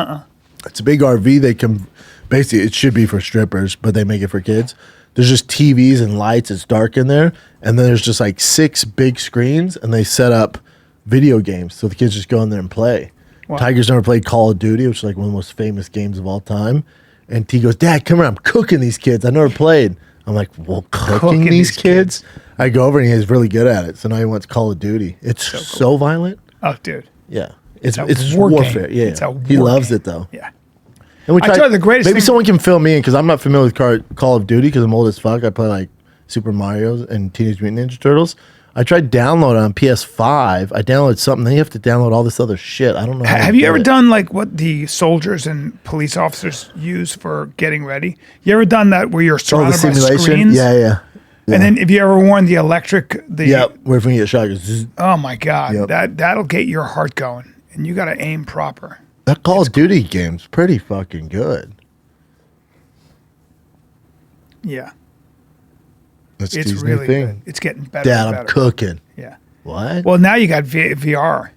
Speaker 1: It's a big RV. They can basically, it should be for strippers, but they make it for kids. There's just TVs and lights. It's dark in there. And then there's just like 6 big screens, and they set up video games. So the kids just go in there and play.
Speaker 2: Wow.
Speaker 1: Tiger's never played Call of Duty, which is like one of the most famous games of all time. And T goes, Dad, come here. I'm cooking these kids. I never played. I'm like, well, cooking these kids? I go over and he's really good at it. So now he wants Call of Duty. It's so violent.
Speaker 2: Oh, dude.
Speaker 1: Yeah. It's
Speaker 2: a war
Speaker 1: warfare.
Speaker 2: game.
Speaker 1: Yeah.
Speaker 2: It's a
Speaker 1: He
Speaker 2: war
Speaker 1: loves
Speaker 2: game.
Speaker 1: it though.
Speaker 2: Yeah.
Speaker 1: And we
Speaker 2: I
Speaker 1: tried,
Speaker 2: tell you the greatest
Speaker 1: maybe
Speaker 2: thing-
Speaker 1: someone can fill me in because I'm not familiar with Call of Duty because I'm old as fuck. I play like Super Mario and Teenage Mutant Ninja Turtles. I tried downloading it on PS5. I downloaded something. Then you have to download all this other shit. I don't know. How to
Speaker 2: Have you
Speaker 1: do
Speaker 2: ever
Speaker 1: it.
Speaker 2: done like what the soldiers and police officers use for getting ready? You ever done that where you're
Speaker 1: Oh, the
Speaker 2: surrounded by
Speaker 1: simulation?
Speaker 2: screens?
Speaker 1: Yeah.
Speaker 2: And then if you ever worn the electric,
Speaker 1: Yep. Where if we get shot, it goes zzz.
Speaker 2: oh my God,
Speaker 1: Yep.
Speaker 2: that'll get your heart going. And you got to aim proper.
Speaker 1: That Call of Duty game's pretty fucking good.
Speaker 2: Yeah.
Speaker 1: That's
Speaker 2: It's
Speaker 1: Steve's
Speaker 2: really
Speaker 1: new thing.
Speaker 2: good. It's getting better.
Speaker 1: Dad,
Speaker 2: and
Speaker 1: I'm
Speaker 2: better.
Speaker 1: cooking.
Speaker 2: Yeah.
Speaker 1: What?
Speaker 2: Well, now you got VR.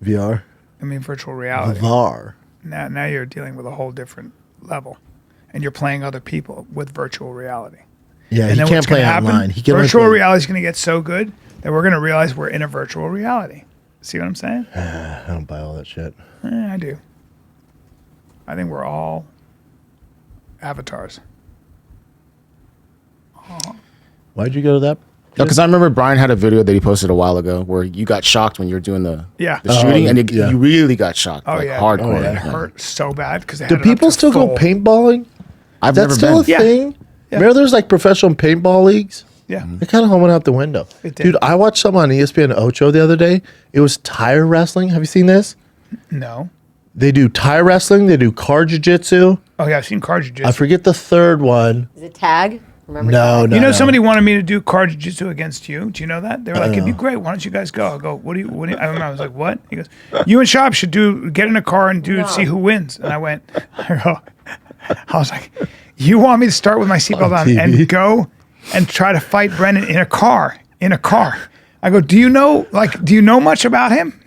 Speaker 1: VR?
Speaker 2: I mean, virtual reality.
Speaker 1: VR.
Speaker 2: Now you're dealing with a whole different level, and you're playing other people with virtual reality.
Speaker 1: Yeah,
Speaker 2: And
Speaker 1: he
Speaker 2: then
Speaker 1: can't
Speaker 2: what's gonna
Speaker 1: play
Speaker 2: happen?
Speaker 1: online. He can only
Speaker 2: Virtual
Speaker 1: play-
Speaker 2: reality is going to get so good that we're going to realize we're in a virtual reality. See what I'm saying?
Speaker 1: I don't buy all that shit.
Speaker 2: I do. I think we're all avatars.
Speaker 1: Why'd you go to that?
Speaker 4: No, because I remember Brian had a video that he posted a while ago where you got shocked when you were doing the shooting, and
Speaker 1: yeah.
Speaker 4: you really got shocked, like hardcore.
Speaker 1: Oh, yeah.
Speaker 2: It hurt so bad because they
Speaker 1: Do
Speaker 2: had it up
Speaker 1: people
Speaker 2: to
Speaker 1: still go
Speaker 2: full.
Speaker 1: paintballing?
Speaker 4: I've
Speaker 1: That's
Speaker 4: never
Speaker 1: still
Speaker 4: been.
Speaker 1: a thing?
Speaker 2: Yeah.
Speaker 1: Remember there's like professional paintball leagues?
Speaker 2: Yeah.
Speaker 1: It kind of went out the window.
Speaker 2: It did.
Speaker 1: Dude, I watched some on ESPN Ocho the other day. It was tire wrestling. Have you seen this?
Speaker 2: No.
Speaker 1: They do tire wrestling. They do car jiu-jitsu.
Speaker 2: Oh yeah, I've seen car
Speaker 1: I
Speaker 2: jiu-jitsu.
Speaker 1: forget the third one.
Speaker 3: Is it tag? Remember
Speaker 1: No,
Speaker 3: tag?
Speaker 1: no.
Speaker 2: You know,
Speaker 1: no.
Speaker 2: somebody wanted me to do car jiu-jitsu against you. Do you know that? They were like, "It'd be great. Why don't you guys go?" I go, "What do you?" I remember I was like, "What?" He goes, "You and Shop should get in a car and see who wins." And I went, I was like, "You want me to start with my seatbelt on
Speaker 1: TV?
Speaker 2: and go and try to fight Brendan in a car?" I go, "Do you know much about him?"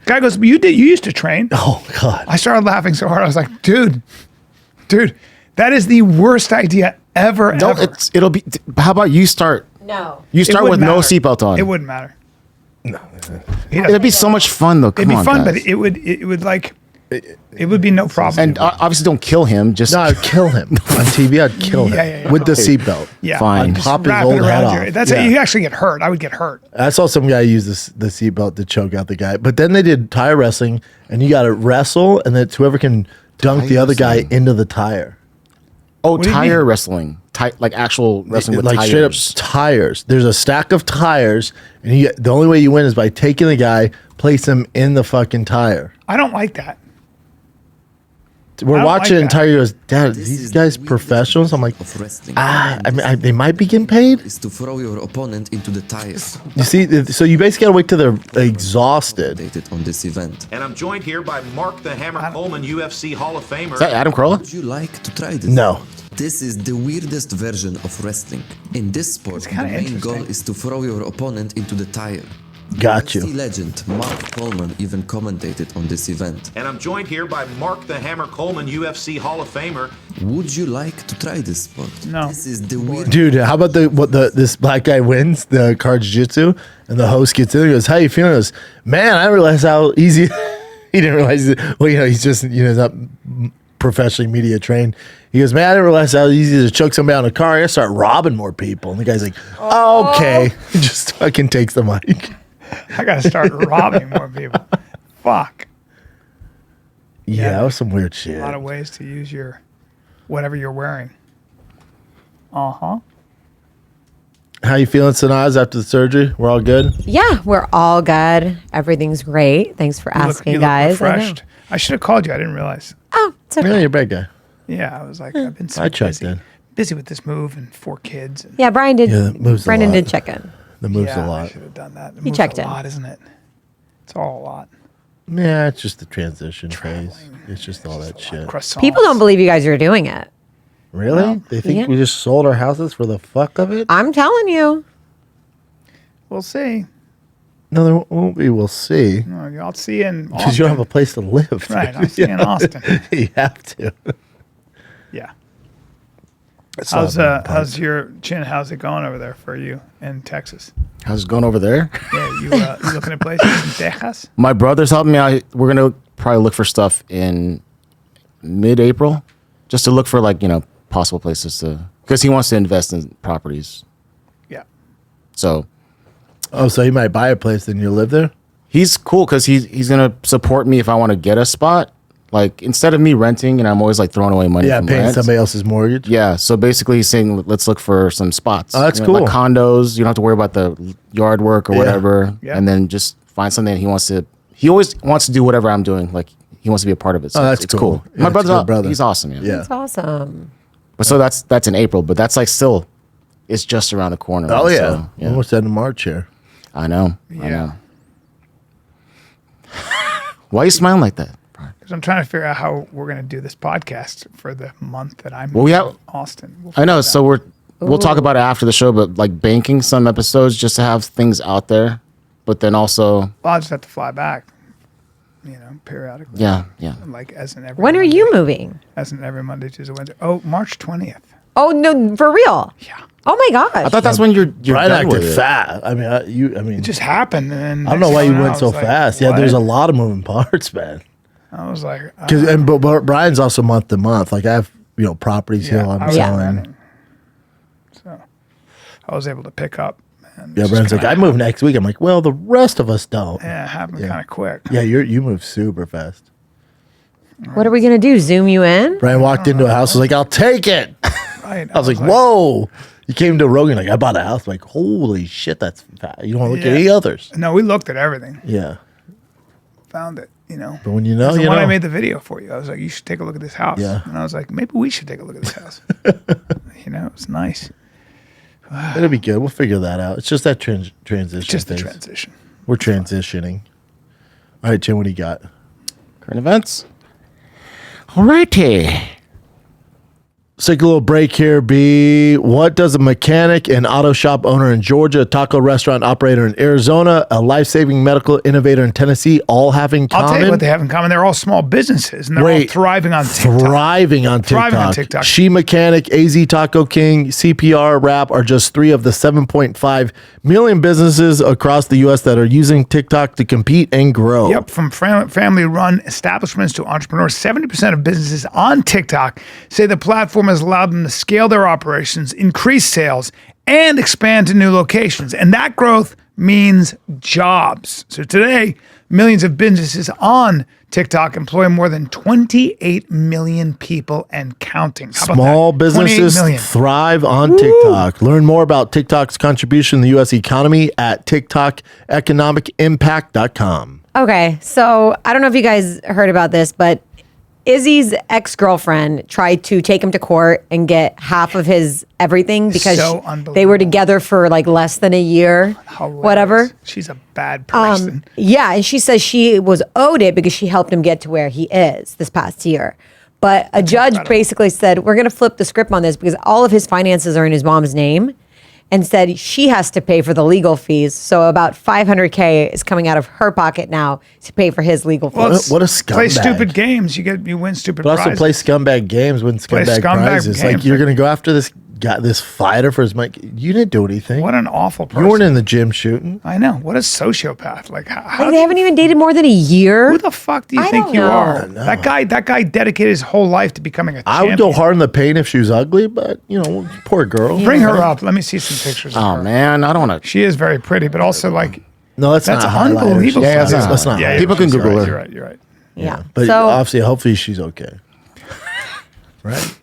Speaker 2: Guy goes, "You used to train."
Speaker 1: Oh, God.
Speaker 2: I started laughing so hard. I was like, dude, that is the worst idea ever.
Speaker 4: Don't.
Speaker 2: ever.
Speaker 4: It'll be. How about you start?
Speaker 3: No.
Speaker 4: You
Speaker 2: It
Speaker 4: start with
Speaker 2: wouldn't
Speaker 4: no
Speaker 2: matter.
Speaker 4: seatbelt on.
Speaker 2: It wouldn't matter.
Speaker 4: It'd be so much fun though. Come
Speaker 2: It'd be
Speaker 4: on,
Speaker 2: fun,
Speaker 4: guys.
Speaker 2: but it would be no problem.
Speaker 4: And obviously, don't kill him. Just
Speaker 1: No, I'd kill him. On TV, I'd kill him.
Speaker 2: Yeah.
Speaker 1: With the seatbelt.
Speaker 2: yeah,
Speaker 4: fine.
Speaker 2: you just
Speaker 1: Pop his
Speaker 2: wrap it
Speaker 1: old head
Speaker 2: around
Speaker 1: off.
Speaker 2: That's
Speaker 1: Yeah.
Speaker 2: it. You actually get hurt. I would get hurt.
Speaker 1: I saw some guy use the seatbelt to choke out the guy. But then they did tire wrestling, and you got to wrestle, and then it's whoever can dunk the other guy into the tire.
Speaker 4: oh,
Speaker 2: do you
Speaker 4: tire
Speaker 2: mean?
Speaker 4: wrestling, like actual wrestling with
Speaker 1: Like
Speaker 4: tires.
Speaker 1: straight up tires. There's a stack of tires, and the only way you win is by taking the guy, place him in the fucking tire.
Speaker 2: I don't like that.
Speaker 1: We're
Speaker 2: don't
Speaker 1: watching
Speaker 2: like
Speaker 1: it, and
Speaker 2: that.
Speaker 1: Tiger goes, "Dad,
Speaker 5: This
Speaker 1: these
Speaker 5: is the
Speaker 1: guys
Speaker 5: weirdest
Speaker 1: professionals?" I'm like,
Speaker 5: of wrestling.
Speaker 1: I mean, they might be getting paid.
Speaker 5: Is to throw your opponent into the tires.
Speaker 1: You see, so you basically gotta wait till they're exhausted.
Speaker 5: Dated on this event.
Speaker 6: And I'm joined here by Mark the Hammer Coleman, UFC Hall of Famer.
Speaker 4: Is that Adam Carolla?
Speaker 5: Would you like to try this?
Speaker 1: No.
Speaker 5: This is the weirdest version of wrestling. In this sport, the
Speaker 2: kinda
Speaker 5: main goal
Speaker 2: interesting.
Speaker 5: is to throw your opponent into the tire.
Speaker 1: Got
Speaker 5: UFC
Speaker 1: you.
Speaker 5: legend Mark Coleman even commentated on this event.
Speaker 6: And I'm joined here by Mark the Hammer Coleman, UFC Hall of Famer.
Speaker 5: Would you like to try this sport?
Speaker 2: No.
Speaker 5: This is the weird.
Speaker 1: Dude, how about this black guy wins the car jiu-jitsu, and the host gets in and goes, "How you feeling?" He goes, "Man, I didn't realize how easy." He didn't realize it. Well, he's just he's not professionally media trained. He goes, "Man, I didn't realize how easy to choke somebody on a car. I gotta start robbing more people." And the guy's like, "Okay," he just fucking takes the mic.
Speaker 2: I got to start robbing more people. Fuck.
Speaker 1: Yeah, that was some weird shit.
Speaker 2: A lot of ways to use your whatever you're wearing. Uh-huh.
Speaker 1: How you feeling, Sanaz, after the surgery? We're all good?
Speaker 3: Yeah, we're all good. Everything's great. Thanks for asking,
Speaker 2: you
Speaker 3: guys. I know.
Speaker 2: refreshed. I should have called you. I didn't realize.
Speaker 3: Oh, it's okay.
Speaker 1: Yeah, you're a bad guy.
Speaker 2: Yeah, I was like, I've been so
Speaker 1: I checked
Speaker 2: busy.
Speaker 1: in.
Speaker 2: Busy with this move and 4 kids. And
Speaker 3: Yeah, Brian did.
Speaker 1: Yeah, that moves a
Speaker 3: Brendan
Speaker 1: lot.
Speaker 3: did check in.
Speaker 1: The move's
Speaker 2: yeah,
Speaker 1: a
Speaker 2: I
Speaker 1: lot.
Speaker 2: should have done that. The
Speaker 3: He
Speaker 2: move's
Speaker 3: checked
Speaker 2: a
Speaker 3: in.
Speaker 2: lot, isn't it? It's all a lot.
Speaker 1: Yeah, it's just the transition phase. It's just all that shit.
Speaker 2: Croissants.
Speaker 3: People don't believe you guys are doing it.
Speaker 1: Really? They think
Speaker 3: Yeah.
Speaker 1: we just sold our houses for the fuck of it?
Speaker 3: I'm telling you.
Speaker 2: We'll see.
Speaker 1: No, there won't be. We'll see.
Speaker 2: I'll see you in
Speaker 1: Because you don't have a
Speaker 2: Austin.
Speaker 1: place to live.
Speaker 2: Right,
Speaker 1: dude.
Speaker 2: I'll see you in Austin.
Speaker 1: You have to.
Speaker 2: Yeah.
Speaker 1: It's not
Speaker 2: How's your chin? How's it going over there for you in Texas?
Speaker 4: How's it going over there?
Speaker 2: Yeah, you looking at places in Texas?
Speaker 4: My brother's helping me out. We're gonna probably look for stuff in mid-April, just to look for possible places to, because he wants to invest in properties.
Speaker 2: Yeah.
Speaker 4: So
Speaker 1: Oh, so you might buy a place and you live there?
Speaker 4: he's cool because he's gonna support me if I want to get a spot. Like instead of me renting and I'm always like throwing away money.
Speaker 1: Yeah,
Speaker 4: from
Speaker 1: paying
Speaker 4: rent.
Speaker 1: somebody else's mortgage.
Speaker 4: Yeah, so basically he's saying let's look for some spots.
Speaker 1: Oh, that's
Speaker 4: Like
Speaker 1: cool.
Speaker 4: condos. You don't have to worry about the yard work or
Speaker 1: Yeah.
Speaker 4: whatever.
Speaker 2: Yeah.
Speaker 4: And then just find something that he wants to. He always wants to do whatever I'm doing. Like he wants to be a part of it. So
Speaker 1: Oh, that's
Speaker 4: it's
Speaker 1: cool. Yeah,
Speaker 4: My
Speaker 1: that's a
Speaker 4: brother's
Speaker 1: good brother.
Speaker 4: He's awesome. Yeah.
Speaker 1: Yeah.
Speaker 3: It's awesome.
Speaker 4: But so that's in April. But that's like still, it's just around the corner.
Speaker 1: Oh,
Speaker 4: man,
Speaker 1: yeah.
Speaker 4: so, yeah.
Speaker 1: Almost end of March here.
Speaker 4: I know. I
Speaker 2: Yeah.
Speaker 4: know. Why are you smiling like that?
Speaker 2: Because I'm trying to figure out how we're going to do this podcast for the month that I'm
Speaker 4: Well, we have-
Speaker 2: in Austin. We'll
Speaker 4: I know.
Speaker 2: figure it
Speaker 4: So
Speaker 2: out.
Speaker 4: we'll talk about it after the show, but like banking some episodes just to have things out there, but then also,
Speaker 2: Well, I'll just have to fly back, periodically.
Speaker 4: yeah.
Speaker 2: Like as in every
Speaker 3: When are
Speaker 2: Monday,
Speaker 3: you moving?
Speaker 2: As in every Monday, Tuesday, Wednesday. Oh, March 20th.
Speaker 3: Oh no, for real?
Speaker 2: Yeah.
Speaker 3: Oh my gosh.
Speaker 4: I thought that's when you're
Speaker 1: Brian
Speaker 4: done with
Speaker 1: acted
Speaker 4: it.
Speaker 1: fat. I mean,
Speaker 2: It just happened. And
Speaker 1: I don't know why you went so
Speaker 2: like,
Speaker 1: fast. Yeah,
Speaker 2: what?
Speaker 1: there's a lot of moving parts, man.
Speaker 2: I was like,
Speaker 1: But Brian's also month to month. Like I have, properties here I'm
Speaker 2: I was
Speaker 1: selling.
Speaker 2: planning. So I was able to pick up. And
Speaker 1: Yeah,
Speaker 2: just
Speaker 1: Brian's like,
Speaker 2: kinda-
Speaker 1: I move next week. I'm like, well, the rest of us don't.
Speaker 2: Yeah, it happened kind of quick.
Speaker 1: Yeah, you move super fast.
Speaker 3: What are we gonna do? Zoom you in?
Speaker 1: Brian walked into a house, was like, I'll take it.
Speaker 2: Right.
Speaker 1: I was like, whoa. You came to Rogan, like, I bought a house. I'm like, holy shit, that's fat. You don't want to look at
Speaker 2: Yeah.
Speaker 1: any others.
Speaker 2: No, we looked at everything.
Speaker 1: Yeah.
Speaker 2: Found it,
Speaker 1: But when you know,
Speaker 2: That's
Speaker 1: you
Speaker 2: when
Speaker 1: know.
Speaker 2: I made the video for you. I was like, you should take a look at this house.
Speaker 1: Yeah.
Speaker 2: And I was like, maybe we should take a look at this house. It was nice.
Speaker 1: It'll be good. We'll figure that out. It's just that transition.
Speaker 2: It's just the
Speaker 1: phase.
Speaker 2: transition.
Speaker 1: We're transitioning. All right, Jim, what do you got?
Speaker 4: Current events. Alrighty.
Speaker 1: Let's take a little break here, B. What does a mechanic and auto shop owner in Georgia, a taco restaurant operator in Arizona, a life-saving medical innovator in Tennessee all have in common?
Speaker 2: I'll tell you what they have in common. They're all small businesses and they're all thriving on TikTok.
Speaker 1: Thriving on TikTok.
Speaker 2: Thriving on TikTok.
Speaker 1: She Mechanic, AZ Taco King, CPR Rap are just 3 of the 7.5 million businesses across the U.S. that are using TikTok to compete and grow.
Speaker 2: Yep, from family-run establishments to entrepreneurs, 70% of businesses on TikTok say the platform has allowed them to scale their operations, increase sales, and expand to new locations. And that growth means jobs. So today, millions of businesses on TikTok employ more than 28 million people and counting. How about
Speaker 1: Small
Speaker 2: that? 28
Speaker 1: businesses
Speaker 2: million.
Speaker 1: thrive on TikTok. Learn more about TikTok's contribution to the U.S. economy at TikTokeconomicimpact.com.
Speaker 3: Okay, so I don't know if you guys heard about this, but Izzy's ex-girlfriend tried to take him to court and get half of his everything because
Speaker 2: So
Speaker 3: they were
Speaker 2: unbelievable.
Speaker 3: together for like less than a year,
Speaker 2: Hilarious.
Speaker 3: whatever.
Speaker 2: She's a bad person.
Speaker 3: Yeah, and she says she was owed it because she helped him get to where he is this past year. But a judge basically said, we're going to flip the script on this because all of his finances are in his mom's name, and said she has to pay for the legal fees. So about $500K is coming out of her pocket now to pay for his legal fees.
Speaker 2: Well, it's-
Speaker 1: What a
Speaker 2: Play
Speaker 1: scumbag.
Speaker 2: stupid games. You win stupid
Speaker 1: But also
Speaker 2: prizes.
Speaker 1: play scumbag games, win scumbag prizes. Like,
Speaker 2: games.
Speaker 1: you're going to go after this guy, this fighter for his mic. You didn't do anything.
Speaker 2: What an awful person.
Speaker 1: You weren't in the gym shooting.
Speaker 2: I know. What a sociopath. Like, how
Speaker 3: Like, they haven't even dated more than a year.
Speaker 2: who the fuck do you
Speaker 3: I
Speaker 2: think
Speaker 3: don't
Speaker 2: you
Speaker 3: know.
Speaker 2: are?
Speaker 1: No.
Speaker 2: That guy dedicated his whole life to becoming a
Speaker 1: I
Speaker 2: champion.
Speaker 1: would go hard in the paint if she was ugly, but, poor girl.
Speaker 2: Bring her up. Let me see some pictures of
Speaker 4: Oh
Speaker 2: her.
Speaker 4: man, I don't want to.
Speaker 2: She is very pretty, but also like
Speaker 1: No, that's
Speaker 2: that's
Speaker 1: not highlighters.
Speaker 2: unbelievable.
Speaker 4: Yeah, that's not-
Speaker 1: That's not
Speaker 2: Yeah,
Speaker 1: highlighters.
Speaker 4: People can
Speaker 2: you're
Speaker 4: Google
Speaker 2: right,
Speaker 4: her.
Speaker 2: You're right.
Speaker 3: Yeah.
Speaker 1: But
Speaker 3: So,
Speaker 1: obviously, hopefully she's okay. Right?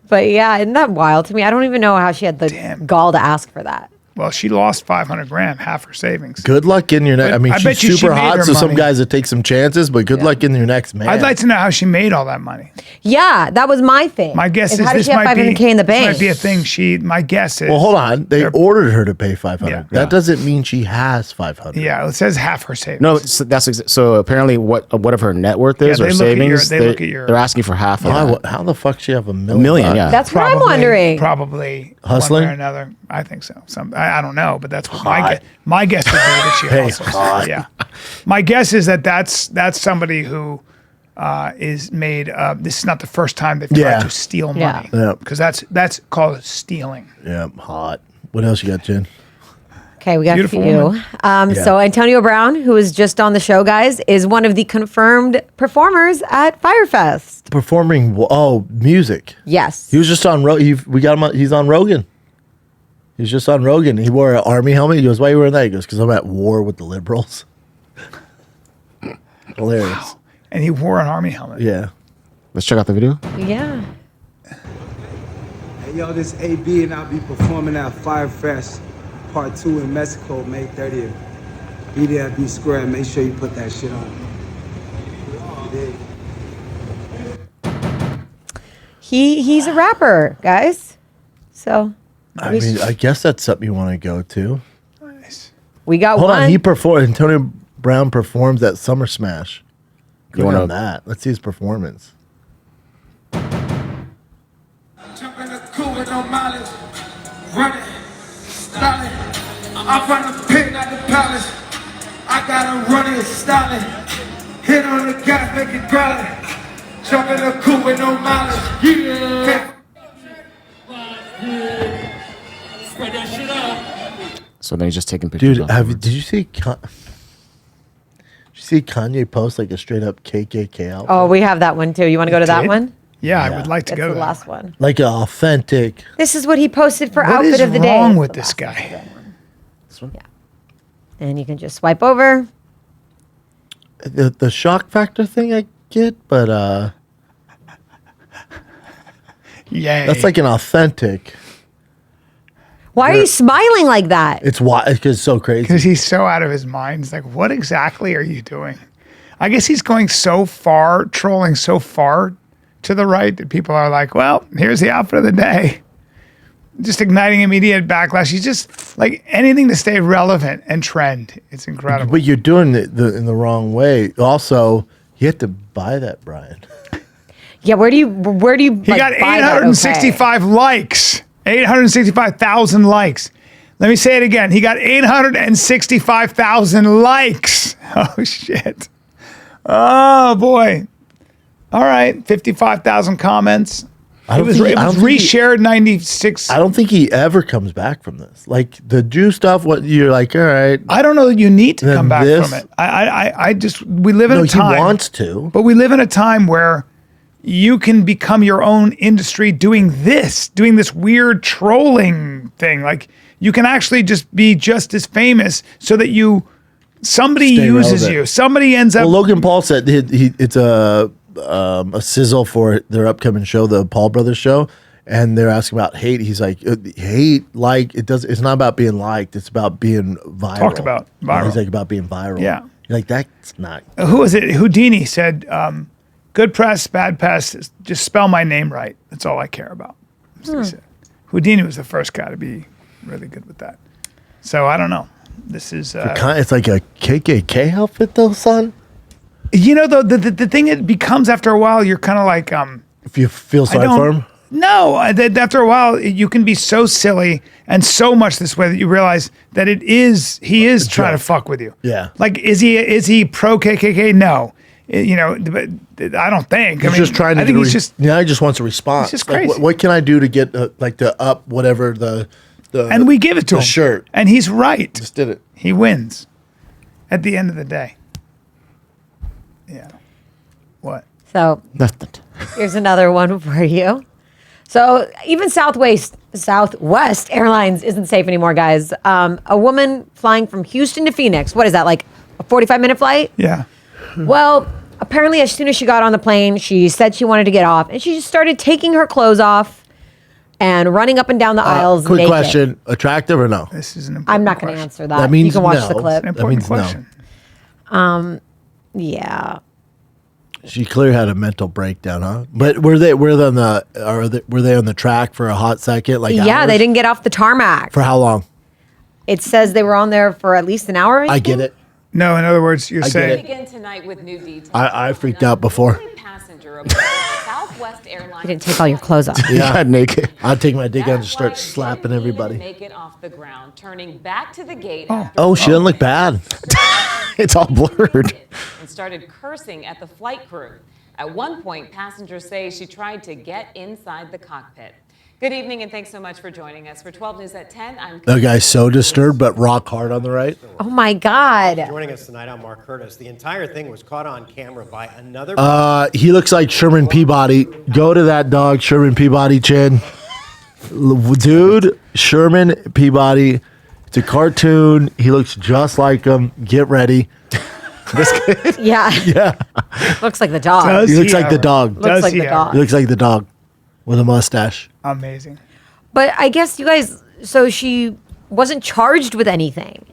Speaker 3: but yeah, isn't that wild to me? I don't even know how she had the
Speaker 2: Damn.
Speaker 3: gall to ask for that.
Speaker 2: Well, she lost $500,000, half her savings.
Speaker 1: Good luck getting your next.
Speaker 2: But
Speaker 1: I mean,
Speaker 2: I bet
Speaker 1: she's
Speaker 2: you she
Speaker 1: super
Speaker 2: made
Speaker 1: hot,
Speaker 2: her
Speaker 1: so some
Speaker 2: money.
Speaker 1: guys that take some chances, but good luck getting your next man.
Speaker 2: I'd like to know how she made all that money.
Speaker 3: Yeah, that was my thing.
Speaker 2: My guess is
Speaker 3: how did
Speaker 2: this
Speaker 3: she have
Speaker 2: might be
Speaker 3: 500K in the
Speaker 2: this
Speaker 3: bank?
Speaker 2: might be a thing. My guess is.
Speaker 1: Well, hold on. They
Speaker 2: They're-
Speaker 1: ordered her to pay 500.
Speaker 2: Yeah.
Speaker 1: That doesn't mean she has 500.
Speaker 2: Yeah, it says half her savings.
Speaker 4: No, so apparently whatever her net worth is
Speaker 2: Yeah,
Speaker 4: or
Speaker 2: they look at your-
Speaker 4: savings,
Speaker 2: they look at your-
Speaker 4: they're asking for half of
Speaker 1: Why,
Speaker 4: that.
Speaker 1: how the fuck she have $1 million?
Speaker 4: $1 million, yeah.
Speaker 3: That's what I'm wondering.
Speaker 2: Probably
Speaker 1: Hustling?
Speaker 2: one way or another. I think so. I don't know, but that's what my guess would be that she hustles.
Speaker 1: hot.
Speaker 2: Yeah, my guess is that's somebody who is made. This is not the first time they've
Speaker 1: Yeah.
Speaker 2: tried to steal
Speaker 3: Yeah.
Speaker 2: money.
Speaker 1: Yeah.
Speaker 2: Because that's called stealing.
Speaker 1: Yeah, hot. What else you got, Jen?
Speaker 3: Okay, we got
Speaker 2: Beautiful
Speaker 3: a few.
Speaker 2: woman.
Speaker 1: Yeah.
Speaker 3: So Antonio Brown, who was just on the show, guys, is one of the confirmed performers at Firefest.
Speaker 1: Performing, music.
Speaker 3: Yes.
Speaker 1: He was just on, we got him, he's on Rogan. He's just on Rogan. He wore an army helmet. He goes, why are you wearing that? He goes, because I'm at war with the liberals. Hilarious.
Speaker 2: And he wore an army helmet.
Speaker 1: Yeah.
Speaker 4: Let's check out the video.
Speaker 3: Yeah.
Speaker 7: Hey, yo, this AB and I'll be performing at Firefest Part 2 in Mexico, May 30th. Be there, be square, make sure you put that shit on. You dig?
Speaker 3: He's a rapper, guys. So
Speaker 1: I mean, I guess that's something you want to go to.
Speaker 2: Nice.
Speaker 3: we got
Speaker 1: Hold
Speaker 3: one.
Speaker 1: on. Antonio Brown performs at Summer Smash. Good on that. Let's see his performance.
Speaker 8: Jumping the cool with no mileage. Running, styling. I'm from the pit, not the palace. I gotta run it, styling. Hit on the gas, make it growling. Jumping the cool with no mileage. Yeah. Spread that shit out.
Speaker 4: So then he's just taking pictures.
Speaker 1: Dude, did you see? Did you see Kanye post like a straight up KKK outfit?
Speaker 3: Oh, we have that one too. You want to go to that one?
Speaker 2: Yeah, I would like to
Speaker 3: That's
Speaker 2: go
Speaker 3: the
Speaker 2: to that.
Speaker 3: last one.
Speaker 1: Like an authentic.
Speaker 3: This is what he posted for
Speaker 2: What
Speaker 3: outfit
Speaker 2: is
Speaker 3: of the day.
Speaker 2: wrong
Speaker 3: It's
Speaker 2: with
Speaker 3: the
Speaker 2: this
Speaker 3: last
Speaker 2: guy?
Speaker 3: one. Yeah. And you can just swipe over.
Speaker 1: The shock factor thing I get, but
Speaker 2: Yay.
Speaker 1: that's like an authentic.
Speaker 3: Why are you smiling like that?
Speaker 1: It's why because it's so crazy.
Speaker 2: Because he's so out of his mind. It's like, what exactly are you doing? I guess he's going so far, trolling so far to the right that people are like, well, here's the outfit of the day. Just igniting immediate backlash. He's just like anything to stay relevant and trend. It's incredible.
Speaker 1: But you're doing it in the wrong way. Also, you have to buy that, Brian.
Speaker 3: Yeah, where do you
Speaker 2: He got 865 likes. 865,000 likes. Let me say it again. He got 865,000 likes. Oh, shit. Oh, boy. All right. 55,000 comments. It was reshared 96.
Speaker 1: I don't think he ever comes back from this. Like the Jew stuff, what you're like, all right.
Speaker 2: I don't know that you need to
Speaker 1: Then
Speaker 2: come back
Speaker 1: this-
Speaker 2: from it. I just, we live in
Speaker 1: No,
Speaker 2: a time.
Speaker 1: he wants to.
Speaker 2: But we live in a time where you can become your own industry doing this weird trolling thing. Like you can actually just be just as famous so that somebody
Speaker 1: Stay
Speaker 2: uses
Speaker 1: relevant.
Speaker 2: you. Somebody ends up.
Speaker 1: Well, Logan Paul said it's a sizzle for their upcoming show, the Paul Brothers show, and they're asking about hate. He's like, hate, like it's not about being liked, it's about being viral.
Speaker 2: Talked about viral.
Speaker 1: He's like about being viral.
Speaker 2: Yeah.
Speaker 1: You're like that's not.
Speaker 2: Who was it? Houdini said, good press, bad press, just spell my name right. That's all I care about. That's what he said. Houdini was the first guy to be really good with that. So I don't know. This is
Speaker 1: It's like a KKK outfit, though, son.
Speaker 2: you know, the thing it becomes after a while, you're kind of like,
Speaker 1: If you feel sorry for him,
Speaker 2: no, after a while, you can be so silly and so much this way that you realize that he is trying to fuck with you.
Speaker 1: Yeah.
Speaker 2: Like, is he pro KKK? No. You know, but I don't think.
Speaker 1: he's just trying to.
Speaker 2: I think he's just.
Speaker 1: Now he just wants a response.
Speaker 2: He's just
Speaker 1: Like,
Speaker 2: crazy.
Speaker 1: what can I do to get like to up whatever the
Speaker 2: And we give it to
Speaker 1: the
Speaker 2: him.
Speaker 1: shirt.
Speaker 2: And he's right.
Speaker 1: Just did it.
Speaker 2: He wins at the end of the day. Yeah. What?
Speaker 3: So
Speaker 4: Nothing.
Speaker 3: here's another one for you. So even Southwest Airlines isn't safe anymore, guys. A woman flying from Houston to Phoenix. What is that, like a 45-minute flight?
Speaker 2: Yeah.
Speaker 3: Well, apparently as soon as she got on the plane, she said she wanted to get off, and she just started taking her clothes off and running up and down the aisles
Speaker 1: Quick
Speaker 3: naked.
Speaker 1: question: attractive or no?
Speaker 2: This is an important
Speaker 3: I'm not going to
Speaker 2: question.
Speaker 3: answer that.
Speaker 1: That means
Speaker 3: you can watch
Speaker 1: no.
Speaker 3: the clip.
Speaker 2: An important
Speaker 1: means no.
Speaker 2: question.
Speaker 3: Yeah.
Speaker 1: She clearly had a mental breakdown, huh? But were they on the track for a hot second? Like
Speaker 3: Yeah,
Speaker 1: hours?
Speaker 3: they didn't get off the tarmac.
Speaker 1: For how long?
Speaker 3: It says they were on there for at least an hour.
Speaker 1: I get it.
Speaker 2: No, in other words, you're
Speaker 1: get
Speaker 2: saying.
Speaker 1: it.
Speaker 9: Begin tonight with new details.
Speaker 1: I freaked out before.
Speaker 9: Passenger aboard Southwest Airlines.
Speaker 3: You didn't take all your clothes off.
Speaker 1: Yeah.
Speaker 4: Got naked.
Speaker 1: I'd take my dick out and just
Speaker 9: That
Speaker 1: start
Speaker 9: flight
Speaker 1: slapping
Speaker 9: didn't
Speaker 1: everybody.
Speaker 9: even make it off the ground, turning back to the gate
Speaker 1: Oh, she doesn't look bad.
Speaker 4: It's all blurred.
Speaker 9: and started cursing at the flight crew. At one point, passengers say she tried to get inside the cockpit. Good evening, and thanks so much for joining us. For 12 News at 10, I'm
Speaker 1: The guy's so disturbed, but rock hard on the right.
Speaker 3: Oh my God.
Speaker 10: Joining us tonight, I'm Mark Curtis. The entire thing was caught on camera by another.
Speaker 1: He looks like Sherman Peabody. Go to that dog, Sherman Peabody chin. Dude, Sherman Peabody. It's a cartoon. He looks just like him. Get ready.
Speaker 3: Yeah.
Speaker 1: Yeah.
Speaker 3: Looks like the dog.
Speaker 2: Does
Speaker 1: He looks
Speaker 2: he
Speaker 1: like the
Speaker 2: ever?
Speaker 1: dog.
Speaker 3: Looks
Speaker 2: Does
Speaker 3: like
Speaker 2: he
Speaker 3: the
Speaker 2: ever?
Speaker 3: dog.
Speaker 1: He looks like the dog with a mustache.
Speaker 2: Amazing.
Speaker 3: But I guess you guys, so she wasn't charged with anything.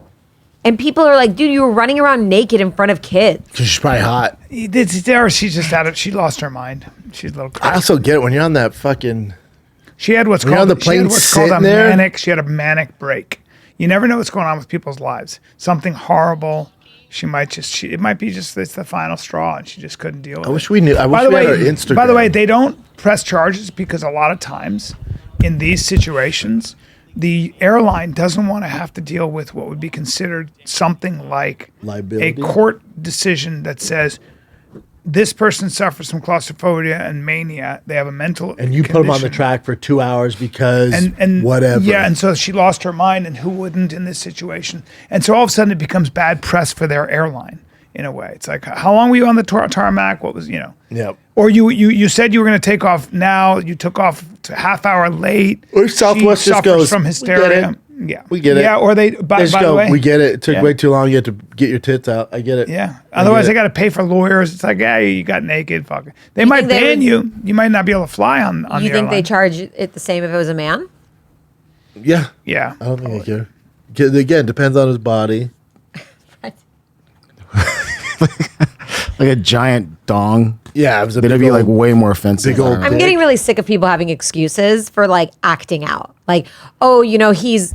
Speaker 3: And people are like, dude, you were running around naked in front of kids.
Speaker 1: 'Cause she's probably hot.
Speaker 2: She's just out of. She lost her mind. She's a little
Speaker 1: I
Speaker 2: crazy.
Speaker 1: also get it when you're on that fucking.
Speaker 2: She had what's
Speaker 1: When you're
Speaker 2: called
Speaker 1: on the
Speaker 2: she had
Speaker 1: plane
Speaker 2: what's called a
Speaker 1: sitting there?
Speaker 2: manic. She had a manic break. You never know what's going on with people's lives. Something horrible She might just. It might be just it's the final straw, and she just couldn't deal with it.
Speaker 1: I wish we knew. I wish we had our Instagram.
Speaker 2: By the way, they don't press charges because a lot of times in these situations, the airline doesn't want to have to deal with what would be considered something like
Speaker 1: liability,
Speaker 2: a court decision that says this person suffers from claustrophobia and mania. They have a mental
Speaker 1: and you put them on the track for 2 hours because
Speaker 2: and
Speaker 1: whatever.
Speaker 2: Yeah, and so she lost her mind, and who wouldn't in this situation? And so all of a sudden it becomes bad press for their airline in a way. It's like, how long were you on the tarmac? What was,
Speaker 1: Yep.
Speaker 2: Or you said you were going to take off now. You took off to half hour late.
Speaker 1: Or Southwest
Speaker 2: she
Speaker 1: just
Speaker 2: suffers
Speaker 1: goes
Speaker 2: from hysteria. Yeah,
Speaker 1: we get it.
Speaker 2: Yeah, or they by
Speaker 1: just
Speaker 2: the
Speaker 1: go,
Speaker 2: way,
Speaker 1: we get it. It took
Speaker 2: Yeah.
Speaker 1: way too long. You had to get your tits out. I get it.
Speaker 2: Yeah. Otherwise, they got to pay for lawyers. It's like, yeah, you got naked. Fuck it. They might
Speaker 3: think they
Speaker 2: ban
Speaker 3: would-
Speaker 2: you. You might not be able to fly on
Speaker 3: You
Speaker 2: the
Speaker 3: think they
Speaker 2: airline.
Speaker 3: charge it the same if it was a man?
Speaker 1: Yeah.
Speaker 2: Yeah.
Speaker 1: I don't think they care. 'Cause again, depends on his body.
Speaker 4: Like a giant dong.
Speaker 1: Yeah, it was a
Speaker 4: They'd
Speaker 1: big
Speaker 4: be like
Speaker 1: old-
Speaker 4: way more offensive.
Speaker 1: big old
Speaker 3: I'm getting really sick of people having excuses for like acting out. Like, oh, he's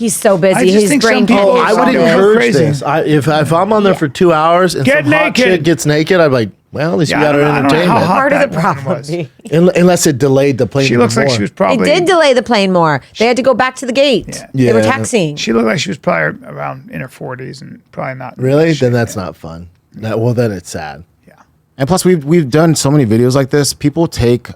Speaker 3: so busy.
Speaker 2: I just
Speaker 3: His
Speaker 2: think
Speaker 3: brain
Speaker 2: some
Speaker 3: can't
Speaker 2: people-
Speaker 1: Oh, I would
Speaker 2: Something
Speaker 1: encourage
Speaker 2: crazy.
Speaker 1: this. If I'm on there for 2 hours and
Speaker 2: Get
Speaker 1: some hot
Speaker 2: naked.
Speaker 1: chick gets naked, I'm like, well, at least
Speaker 2: Yeah,
Speaker 1: we got
Speaker 2: I
Speaker 1: our
Speaker 2: don't know how
Speaker 1: entertainment.
Speaker 2: hot
Speaker 3: Part of
Speaker 2: that
Speaker 3: the
Speaker 2: woman
Speaker 3: problem.
Speaker 2: was.
Speaker 1: Unless it delayed the plane.
Speaker 2: She looks like
Speaker 1: more.
Speaker 2: she was
Speaker 3: It
Speaker 2: probably.
Speaker 3: did delay the plane more. They had to go back to the gate.
Speaker 2: Yeah.
Speaker 3: They were
Speaker 1: Yeah.
Speaker 3: taxiing.
Speaker 2: She looked like she was probably around in her 40s and probably not.
Speaker 1: Really? Then that's not fun. Then it's sad.
Speaker 4: And plus, we've done so many videos like this. People take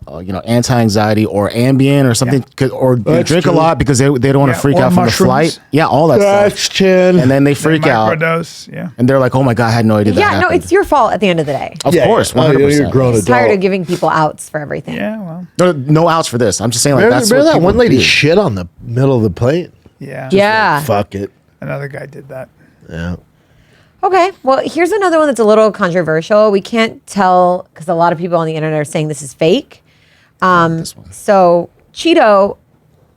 Speaker 4: anti-anxiety or Ambien or something, or they
Speaker 1: That's
Speaker 4: drink
Speaker 1: true.
Speaker 4: a lot because they don't want
Speaker 2: Yeah,
Speaker 4: to freak
Speaker 2: or
Speaker 4: out from
Speaker 2: mushrooms.
Speaker 4: the flight. Yeah, all that stuff.
Speaker 1: chin.
Speaker 4: And then they freak out,
Speaker 2: Microdose. Yeah.
Speaker 4: and they're like, "Oh my god, I had no idea that
Speaker 3: Yeah, no,
Speaker 4: happened."
Speaker 3: it's your fault at the end of the day.
Speaker 4: Of course, 100%.
Speaker 1: You're a grown
Speaker 3: I'm tired
Speaker 1: adult.
Speaker 3: of giving people outs for everything.
Speaker 2: Yeah. Well.
Speaker 4: No outs for this. I'm just saying, like,
Speaker 1: Remember,
Speaker 4: that's
Speaker 1: remember
Speaker 4: what
Speaker 1: that
Speaker 4: people
Speaker 1: one lady
Speaker 4: do.
Speaker 1: shit on the middle of the plane?
Speaker 2: Yeah.
Speaker 3: Yeah.
Speaker 1: Fuck it.
Speaker 2: Another guy did that.
Speaker 1: Yeah.
Speaker 3: Okay, well, here's another one that's a little controversial. We can't tell because a lot of people on the internet are saying this is fake. So Cheeto,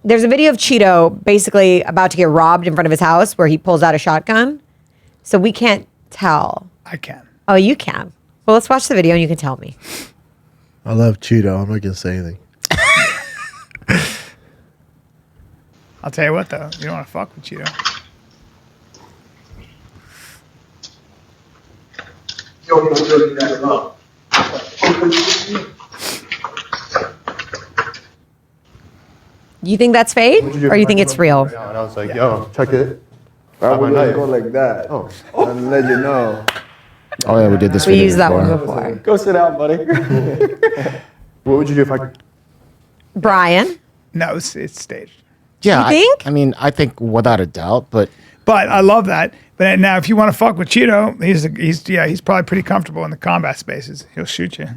Speaker 3: there's a video of Cheeto basically about to get robbed in front of his house where he pulls out a shotgun. So we can't tell.
Speaker 2: I can.
Speaker 3: Oh, you can. Well, let's watch the video and you can tell me.
Speaker 1: I love Cheeto. I'm not gonna say anything.
Speaker 2: I'll tell you what though, you don't want to fuck with Cheeto.
Speaker 3: You think that's fake or you think it's real?
Speaker 11: And I was like, yo, check it.
Speaker 12: I would not go like that. Oh. And let you know.
Speaker 4: Oh yeah, we did this.
Speaker 3: We
Speaker 4: video
Speaker 3: used that
Speaker 4: before.
Speaker 3: one before.
Speaker 12: Go sit down, buddy.
Speaker 11: What would you do if I...
Speaker 3: Brian,
Speaker 2: No, it's staged.
Speaker 4: Yeah,
Speaker 3: You think?
Speaker 4: I think without a doubt, but
Speaker 2: But I love that. But now, if you want to fuck with Cheeto, he's probably pretty comfortable in the combat spaces. He'll shoot you.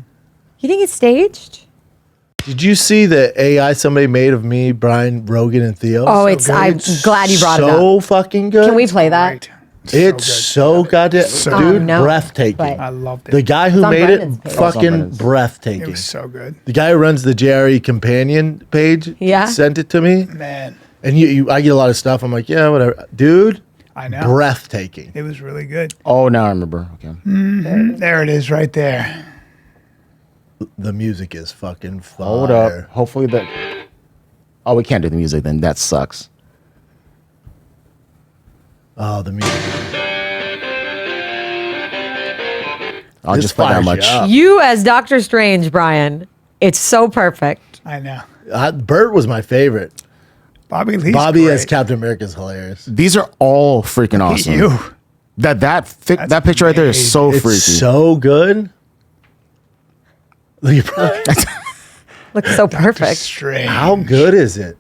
Speaker 3: you think it's staged?
Speaker 1: Did you see the AI somebody made of me, Brian, Rogan, and Theo?
Speaker 3: Oh, I'm glad you brought it up.
Speaker 1: So fucking good.
Speaker 3: Can we play that?
Speaker 2: Right.
Speaker 1: It's so goddamn, dude,
Speaker 3: no,
Speaker 1: breathtaking.
Speaker 3: but-
Speaker 2: I loved it.
Speaker 1: The guy who
Speaker 3: It's on
Speaker 1: made
Speaker 3: Brendan's
Speaker 1: it,
Speaker 3: page.
Speaker 1: fucking
Speaker 4: Brendan's.
Speaker 1: breathtaking.
Speaker 2: It was so good.
Speaker 1: The guy who runs the JRE companion page
Speaker 3: Yeah.
Speaker 1: sent it to me.
Speaker 2: Man,
Speaker 1: And I get a lot of stuff. I'm like, yeah, whatever. Dude,
Speaker 2: I know.
Speaker 1: breathtaking.
Speaker 2: It was really good.
Speaker 4: oh, now I remember. Okay.
Speaker 2: There it is right there.
Speaker 1: The music is fucking fire.
Speaker 4: Hold up. Hopefully that. Oh, we can't do the music then. That sucks.
Speaker 1: Oh, the music.
Speaker 4: I'll
Speaker 1: This
Speaker 4: just play that
Speaker 1: fires you
Speaker 4: much.
Speaker 1: up.
Speaker 3: You as Doctor Strange, Brian. It's so perfect.
Speaker 2: I know.
Speaker 1: Bert was my favorite.
Speaker 2: Bobby Lee's
Speaker 1: Bobby
Speaker 2: great.
Speaker 1: as Captain America is hilarious.
Speaker 4: These are all freaking awesome.
Speaker 2: You.
Speaker 4: That picture right there is so
Speaker 1: It's
Speaker 4: freaky.
Speaker 1: so good. Look at Brian.
Speaker 3: Looks so perfect.
Speaker 2: Strange.
Speaker 1: How good is it?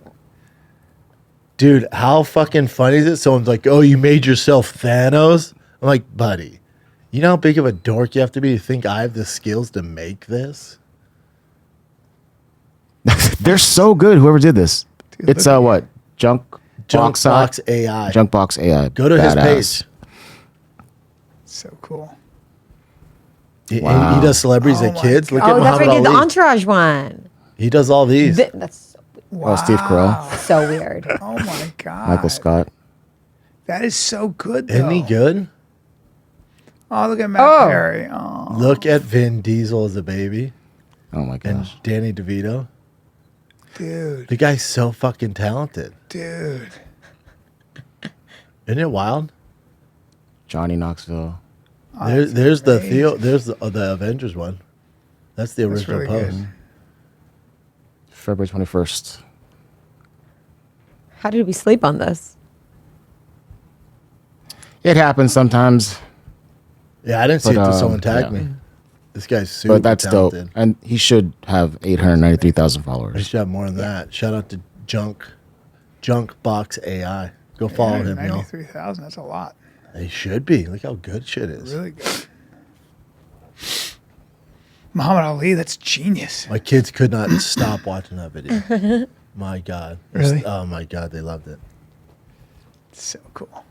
Speaker 1: Dude, how fucking funny is it? Someone's like, oh, you made yourself Thanos? I'm like, buddy, you know how big of a dork you have to be to think I have the skills to make this?
Speaker 4: They're so good. Whoever did this.
Speaker 2: Dude,
Speaker 4: It's
Speaker 2: look at
Speaker 4: what?
Speaker 1: JunkBoxAi.
Speaker 4: JunkBoxAI.
Speaker 1: Go to his
Speaker 4: Badass.
Speaker 1: page.
Speaker 2: So cool.
Speaker 1: He
Speaker 4: Wow.
Speaker 1: does celebrities
Speaker 2: Oh
Speaker 1: and
Speaker 2: my
Speaker 1: kids. Look
Speaker 3: Oh,
Speaker 1: at
Speaker 3: that's
Speaker 1: Muhammad
Speaker 3: right. He did the
Speaker 1: Ali.
Speaker 3: Entourage one.
Speaker 1: He does all these.
Speaker 3: That's
Speaker 4: Oh, Steve Carell.
Speaker 3: so weird.
Speaker 2: Oh my God.
Speaker 4: Michael Scott.
Speaker 2: That is so good though.
Speaker 1: Isn't he good?
Speaker 2: Oh, look at Matt
Speaker 3: Oh.
Speaker 2: Perry. Oh,
Speaker 1: Look at Vin Diesel as a baby
Speaker 4: Oh my
Speaker 1: and
Speaker 4: gosh.
Speaker 1: Danny DeVito.
Speaker 2: dude.
Speaker 1: The guy's so fucking talented.
Speaker 2: Dude.
Speaker 1: Isn't it wild?
Speaker 4: Johnny Knoxville.
Speaker 1: There's the Theo. There's the Avengers one. That's the original
Speaker 2: really
Speaker 1: post.
Speaker 2: good.
Speaker 4: February 21st.
Speaker 3: How did we sleep on this?
Speaker 4: It happens sometimes.
Speaker 1: Yeah, I didn't see it until someone tagged me. This guy's super
Speaker 4: But that's
Speaker 1: talented.
Speaker 4: dope. And he should have 893,000
Speaker 1: He
Speaker 4: followers.
Speaker 1: should have more than that. Shout out to JunkBoxAi. Go follow him, y'all.
Speaker 2: 93,000. That's a lot.
Speaker 1: He should be. Look how good shit is.
Speaker 2: Really good. Muhammad Ali, that's genius.
Speaker 1: My kids could not stop watching that video. My God.
Speaker 2: Really?
Speaker 1: Oh my God, they loved it.
Speaker 2: So cool.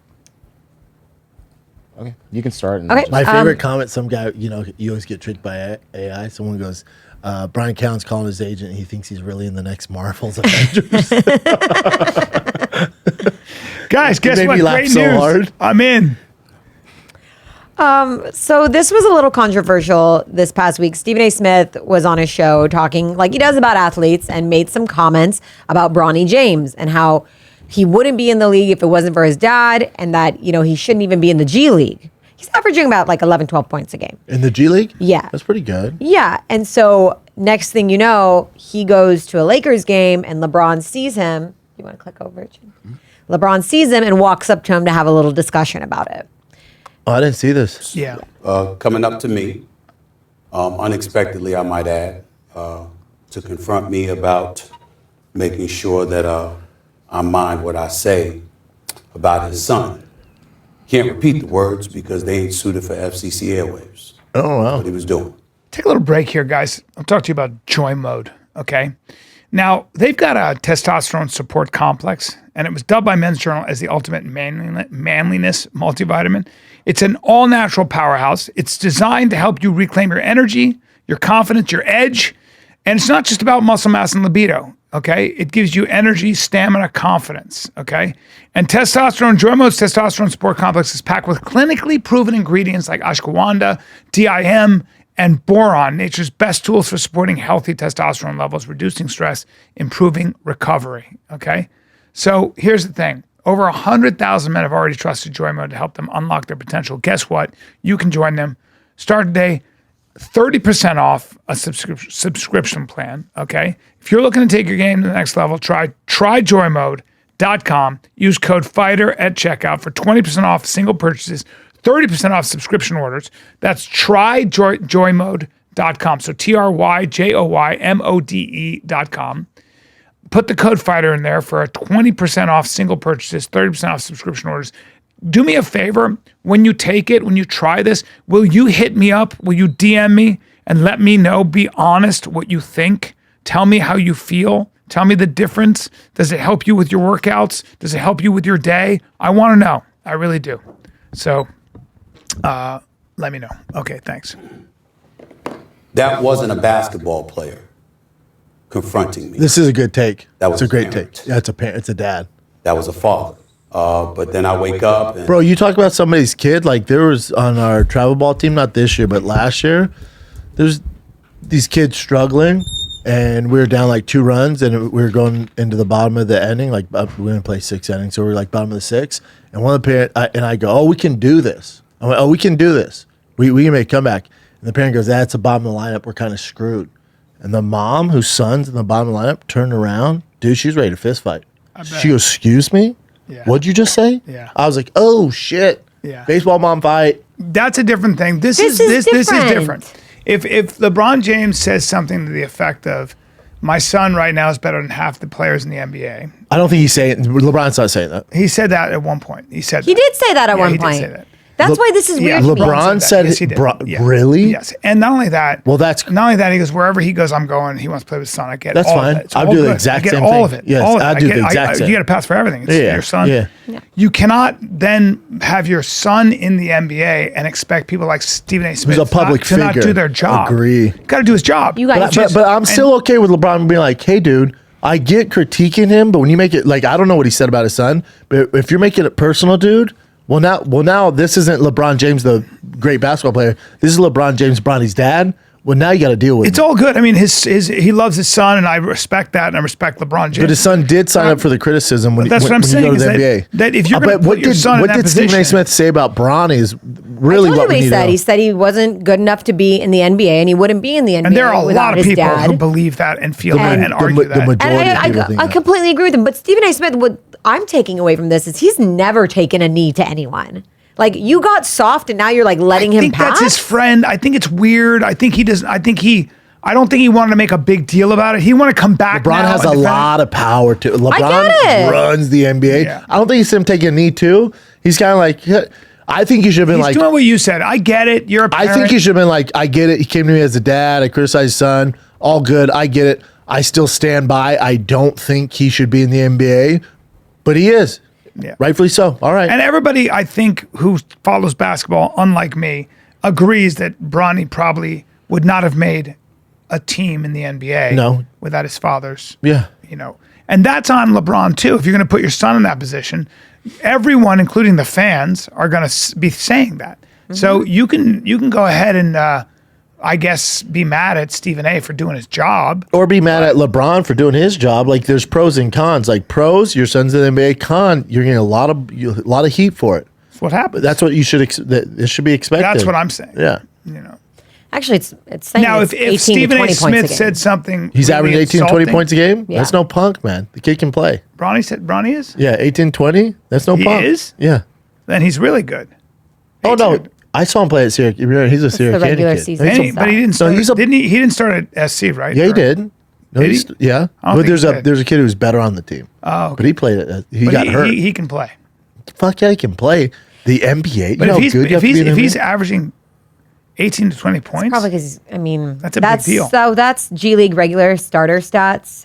Speaker 4: Okay, you can start. And
Speaker 3: Okay.
Speaker 1: My favorite comment, some guy, you always get tricked by AI. Someone goes, Brian Callen's calling his agent and he thinks he's really in the next Marvel's Avengers.
Speaker 2: Guys, guess
Speaker 1: made
Speaker 2: what?
Speaker 1: me laugh
Speaker 2: Great
Speaker 1: so
Speaker 2: news.
Speaker 1: hard.
Speaker 2: I'm in.
Speaker 3: So this was a little controversial this past week. Stephen A. Smith was on his show talking like he does about athletes and made some comments about Bronny James and how he wouldn't be in the league if it wasn't for his dad and that, he shouldn't even be in the G League. He's averaging about like 11, 12 points a game.
Speaker 1: In the G League?
Speaker 3: Yeah.
Speaker 1: That's pretty good.
Speaker 3: Yeah. And so next thing you know, he goes to a Lakers game and LeBron sees him. You want to click over it? LeBron sees him and walks up to him to have a little discussion about it.
Speaker 1: Oh, I didn't see this.
Speaker 2: Yeah.
Speaker 13: Coming up to me, unexpectedly, I might add, to confront me about making sure that I mind what I say about his son. Can't repeat the words because they ain't suited for FCC airwaves.
Speaker 1: Oh, wow.
Speaker 13: What he was doing.
Speaker 2: Take a little break here, guys. I'll talk to you about Joy Mode, okay? Now, they've got a testosterone support complex, and it was dubbed by Men's Journal as the ultimate manliness multivitamin. It's an all-natural powerhouse. It's designed to help you reclaim your energy, your confidence, your edge, and it's not just about muscle mass and libido, okay? It gives you energy, stamina, confidence, okay? And testosterone, Joy Mode's testosterone support complex is packed with clinically proven ingredients like ashwagandha, DIM, and boron, nature's best tools for supporting healthy testosterone levels, reducing stress, improving recovery, okay? So here's the thing. Over 100,000 men have already trusted Joy Mode to help them unlock their potential. Guess what? You can join them. Start today, 30% off a subscription plan, okay? If you're looking to take your game to the next level, try joymode.com. Use code FIGHTER at checkout for 20% off single purchases, 30% off subscription orders. That's tryjoymode.com. So TRYJOYMODE.com. Put the code FIGHTER in there for a 20% off single purchases, 30% off subscription orders. Do me a favor, when you take it, when you try this, will you hit me up? Will you DM me and let me know, be honest, what you think? Tell me how you feel. Tell me the difference. Does it help you with your workouts? Does it help you with your day? I want to know. I really do. So let me know. Okay, thanks.
Speaker 13: That wasn't a basketball player confronting me.
Speaker 1: This is a good take.
Speaker 13: That was
Speaker 1: it's a great
Speaker 13: parent.
Speaker 1: take. Yeah, it's a parent. It's a dad.
Speaker 13: That was a father. But then I wake up and
Speaker 1: Bro, you talk about somebody's kid. Like there was on our travel ball team, not this year, but last year, there's these kids struggling, and we were down like 2 runs, and we were going into the bottom of the inning. Like we were gonna play 6 innings, so we were like bottom of the 6. And one of the parent and I go, "Oh, we can do this." I'm like, "Oh, we can do this. We can make a comeback." And the parent goes, "That's the bottom of the lineup. We're kind of screwed." And the mom, whose son's in the bottom of the lineup, turned around. Dude, she's ready to fist fight. She goes, "Excuse me?
Speaker 2: Yeah.
Speaker 1: What'd you just say?"
Speaker 2: Yeah.
Speaker 1: I was like, "Oh shit."
Speaker 2: Yeah.
Speaker 1: Baseball mom fight.
Speaker 2: That's a different thing. This is different. If LeBron James says something to the effect of, "My son right now is better than half the players in the NBA."
Speaker 1: I don't think he's saying LeBron's not saying that.
Speaker 2: He said that at one point. He did
Speaker 3: say that at one
Speaker 2: he
Speaker 3: point.
Speaker 2: Did say that.
Speaker 3: That's why this is weird. to me.
Speaker 1: LeBron said
Speaker 2: Yes, he did.
Speaker 1: really?
Speaker 2: Yes. And not only that.
Speaker 1: Well, that's
Speaker 2: not only that. He goes, wherever he goes, I'm going. He wants to play with his son. I get
Speaker 1: That's
Speaker 2: all
Speaker 1: fine.
Speaker 2: of it. It's
Speaker 1: I'll
Speaker 2: all
Speaker 1: do the
Speaker 2: good.
Speaker 1: exact
Speaker 2: I get
Speaker 1: same
Speaker 2: all
Speaker 1: thing.
Speaker 2: of it.
Speaker 1: Yes,
Speaker 2: all of it.
Speaker 1: I'll do the exact same.
Speaker 2: You got a pass for everything. It's your son.
Speaker 1: Yeah.
Speaker 2: You cannot then have your son in the NBA and expect people like Stephen A. Smith
Speaker 1: Who's a public
Speaker 2: to not
Speaker 1: figure.
Speaker 2: do their job.
Speaker 1: Agree.
Speaker 2: Got to do his job.
Speaker 1: But I'm still okay with LeBron being like, "Hey, dude, I get critiquing him, but when you make it like, I don't know what he said about his son, but if you're making it personal, dude, well now this isn't LeBron James, the great basketball player. This is LeBron James, Bronny's dad. Well, now you got to deal with
Speaker 2: It's all good. I mean, he loves his son, and I respect that, and I respect LeBron James.
Speaker 1: But his son did sign up for the criticism when,
Speaker 2: That's
Speaker 1: when,
Speaker 2: what I'm
Speaker 1: when
Speaker 2: saying
Speaker 1: you go to
Speaker 2: is
Speaker 1: the NBA.
Speaker 2: that if you're going to put your son in that
Speaker 1: what did Stephen A.
Speaker 2: position-
Speaker 1: Smith say about Bronny is really
Speaker 3: I told you
Speaker 1: what we
Speaker 3: he
Speaker 1: need
Speaker 3: said.
Speaker 1: to know.
Speaker 3: He said he wasn't good enough to be in the NBA, and he wouldn't be in the NBA
Speaker 2: And there are a
Speaker 3: without
Speaker 2: lot of
Speaker 3: his
Speaker 2: people
Speaker 3: dad.
Speaker 2: who believe that and feel that and
Speaker 1: the
Speaker 2: argue that.
Speaker 1: majority
Speaker 3: And
Speaker 1: of people think
Speaker 3: I
Speaker 1: that.
Speaker 3: completely agree with him. But Stephen A. Smith, what I'm taking away from this is he's never taken a knee to anyone. Like, you got soft and now you're like letting him
Speaker 2: I think
Speaker 3: pass.
Speaker 2: that's his friend. I think it's weird. I think he doesn't. I don't think he wanted to make a big deal about it. He wanted to come back.
Speaker 1: LeBron
Speaker 2: now
Speaker 1: has
Speaker 2: and
Speaker 1: a
Speaker 2: defend it.
Speaker 1: lot of power to LeBron
Speaker 3: get it.
Speaker 1: runs the NBA.
Speaker 2: Yeah.
Speaker 1: I don't think he's him taking a knee too. He's kind of like, I think he should have been
Speaker 2: He's
Speaker 1: like,
Speaker 2: doing what you said. I get it. You're a parent.
Speaker 1: I think he should have been like, I get it. He came to me as a dad. I criticized his son. All good. I get it. I still stand by. I don't think he should be in the NBA, but he is.
Speaker 2: Yeah.
Speaker 1: Rightfully so. All right.
Speaker 2: And everybody, I think, who follows basketball, unlike me, agrees that Bronny probably would not have made a team in the NBA
Speaker 1: No.
Speaker 2: without his father's.
Speaker 1: Yeah.
Speaker 2: And that's on LeBron too. If you're going to put your son in that position, everyone, including the fans, are going to be saying that. So you can go ahead and I guess be mad at Stephen A. for doing his job.
Speaker 1: Or be mad at LeBron for doing his job. Like, there's pros and cons. Like, pros, your son's in the NBA. Con, you're getting a lot of heat for it.
Speaker 2: That's what happens.
Speaker 1: That's what you should. It should be expected.
Speaker 2: That's what I'm saying.
Speaker 1: Yeah.
Speaker 3: Actually, it's saying
Speaker 2: Now,
Speaker 3: it's
Speaker 2: if
Speaker 3: 18
Speaker 2: Stephen
Speaker 3: to 20
Speaker 2: A.
Speaker 3: points a
Speaker 2: Smith
Speaker 3: game.
Speaker 2: said something,
Speaker 1: He's
Speaker 2: really
Speaker 1: averaging 18, 20
Speaker 2: insulting-
Speaker 1: points a game.
Speaker 3: Yeah.
Speaker 1: That's no punk, man. The kid can play.
Speaker 2: Bronny is?
Speaker 1: Yeah, 18, 20. That's no
Speaker 2: He
Speaker 1: punk.
Speaker 2: is?
Speaker 1: Yeah.
Speaker 2: Then he's really good.
Speaker 1: Oh, no. I saw him play at Syracuse. He's a Syracuse
Speaker 3: the regular
Speaker 1: kid.
Speaker 3: season.
Speaker 2: But he didn't start.
Speaker 1: he's a-
Speaker 2: Didn't he? He didn't start at SC, right?
Speaker 1: Yeah, he
Speaker 2: Or-
Speaker 1: did. No,
Speaker 2: Did he?
Speaker 1: yeah.
Speaker 2: I don't
Speaker 1: But
Speaker 2: think
Speaker 1: there's
Speaker 2: he
Speaker 1: a
Speaker 2: did.
Speaker 1: kid who's better on the team.
Speaker 2: Oh, okay.
Speaker 1: But he played it. He
Speaker 2: But
Speaker 1: got hurt.
Speaker 2: He can play.
Speaker 1: Fuck yeah, he can play. The NBA.
Speaker 2: But
Speaker 1: you know
Speaker 2: if he's
Speaker 1: how good you have to be in
Speaker 2: if
Speaker 1: the
Speaker 2: he's
Speaker 1: NBA?
Speaker 2: averaging 18 to 20 points,
Speaker 3: Probably because
Speaker 2: That's a big deal.
Speaker 3: So that's G League regular starter stats.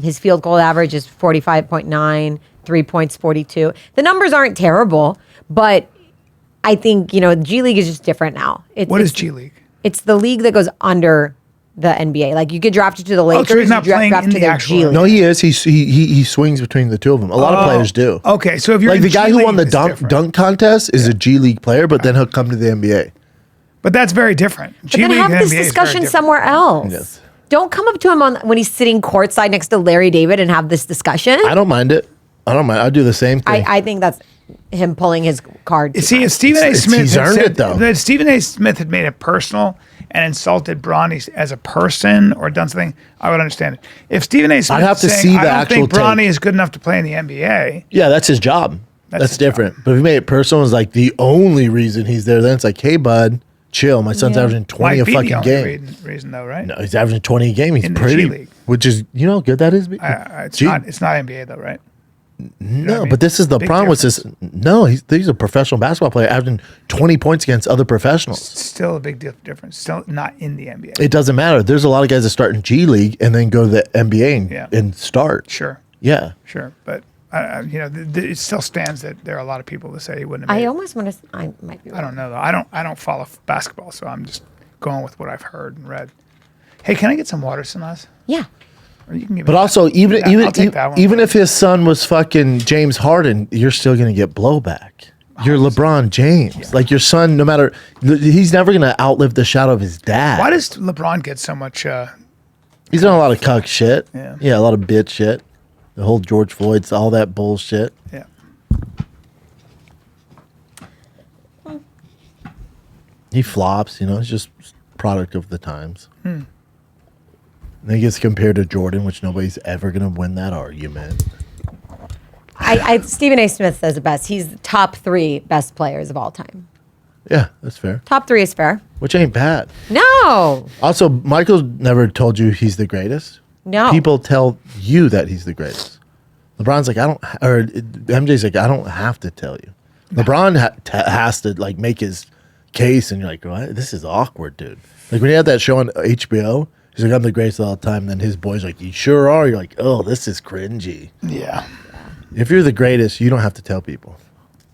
Speaker 3: His field goal average is 45.9, 3 points, 42. The numbers aren't terrible, but I think G League is just different now.
Speaker 2: What is G League?
Speaker 3: It's the league that goes under the NBA. Like, you get drafted to the Lakers,
Speaker 2: so he's not
Speaker 3: you
Speaker 2: playing
Speaker 3: draft
Speaker 2: in
Speaker 3: to
Speaker 2: the
Speaker 3: their
Speaker 2: actual-
Speaker 3: G League.
Speaker 1: No, he is. He swings between the two of them. A lot of players do.
Speaker 2: Okay, so if you're
Speaker 1: Like
Speaker 2: in
Speaker 1: the guy
Speaker 2: G
Speaker 1: who won the
Speaker 2: League, it's different.
Speaker 1: dunk contest is a G League player, but then he'll come to the NBA.
Speaker 2: But that's very different.
Speaker 3: But then have this discussion somewhere else.
Speaker 1: Yes.
Speaker 3: Don't come up to him when he's sitting courtside next to Larry David and have this discussion.
Speaker 1: I don't mind it. I don't mind. I'll do the same thing.
Speaker 3: I think that's him pulling his card. too
Speaker 2: See, if
Speaker 3: much.
Speaker 2: Stephen A. Smith
Speaker 1: he's
Speaker 2: had
Speaker 1: earned
Speaker 2: said,
Speaker 1: it, though.
Speaker 2: If Stephen A. Smith had made it personal and insulted Bronny as a person or done something, I would understand it. If Stephen A. Smith
Speaker 1: I'd have to
Speaker 2: is saying,
Speaker 1: see
Speaker 2: I
Speaker 1: the
Speaker 2: don't
Speaker 1: actual
Speaker 2: think Bronny
Speaker 1: take.
Speaker 2: is good enough to play in the NBA,
Speaker 1: Yeah, that's his job.
Speaker 2: That's
Speaker 1: That's
Speaker 2: his job.
Speaker 1: different. But if he made it personal, it's like the only reason he's there. Then it's like, hey, bud, chill. My son's averaging 20
Speaker 2: might
Speaker 1: a
Speaker 2: be the
Speaker 1: fucking
Speaker 2: only
Speaker 1: game.
Speaker 2: reason though, right?
Speaker 1: No, he's averaging 20 a game. He's
Speaker 2: In the
Speaker 1: pretty,
Speaker 2: G League.
Speaker 1: which is, how good that is.
Speaker 2: It's
Speaker 1: G-
Speaker 2: not NBA though, right?
Speaker 1: No,
Speaker 2: I mean?
Speaker 1: but this is the
Speaker 2: Big
Speaker 1: problem with this. No, he's a professional basketball player averaging 20 points against other professionals.
Speaker 2: Still a big difference. Still not in the NBA.
Speaker 1: It doesn't matter. There's a lot of guys that start in G League and then go to the NBA and start.
Speaker 2: Sure.
Speaker 1: Yeah.
Speaker 2: Sure, but it still stands that there are a lot of people that say he wouldn't have made
Speaker 3: I
Speaker 2: it.
Speaker 3: almost want to. I might be.
Speaker 2: I don't know though. I don't follow basketball, so I'm just going with what I've heard and read. Hey, can I get some water, Sinaz?
Speaker 3: Yeah.
Speaker 2: Or you can give
Speaker 1: But
Speaker 2: me
Speaker 1: also,
Speaker 2: that.
Speaker 1: even
Speaker 2: I'll take that one.
Speaker 1: even if his son was fucking James Harden, you're still gonna get blowback. You're LeBron James. Like, your son, no matter, he's never gonna outlive the shadow of his dad.
Speaker 2: Why does LeBron get so much?
Speaker 1: He's done a lot of cuck shit.
Speaker 2: Yeah.
Speaker 1: A lot of bitch shit. The whole George Floyd's, all that bullshit.
Speaker 2: Yeah.
Speaker 1: He flops, he's just product of the times. And he gets compared to Jordan, which nobody's ever going to win that argument.
Speaker 3: Stephen A. Smith says it best. He's the top 3 best players of all time.
Speaker 1: Yeah, that's fair.
Speaker 3: Top 3 is fair.
Speaker 1: Which ain't bad.
Speaker 3: No.
Speaker 1: Also, Michael never told you he's the greatest.
Speaker 3: No.
Speaker 1: People tell you that he's the greatest. LeBron's like, or MJ's like, I don't have to tell you. LeBron has to like make his case, and you're like, what? This is awkward, dude. Like when he had that show on HBO, he's like, I'm the greatest of all time. Then his boy's like, you sure are? You're like, oh, this is cringy.
Speaker 2: Yeah.
Speaker 1: If you're the greatest, you don't have to tell people.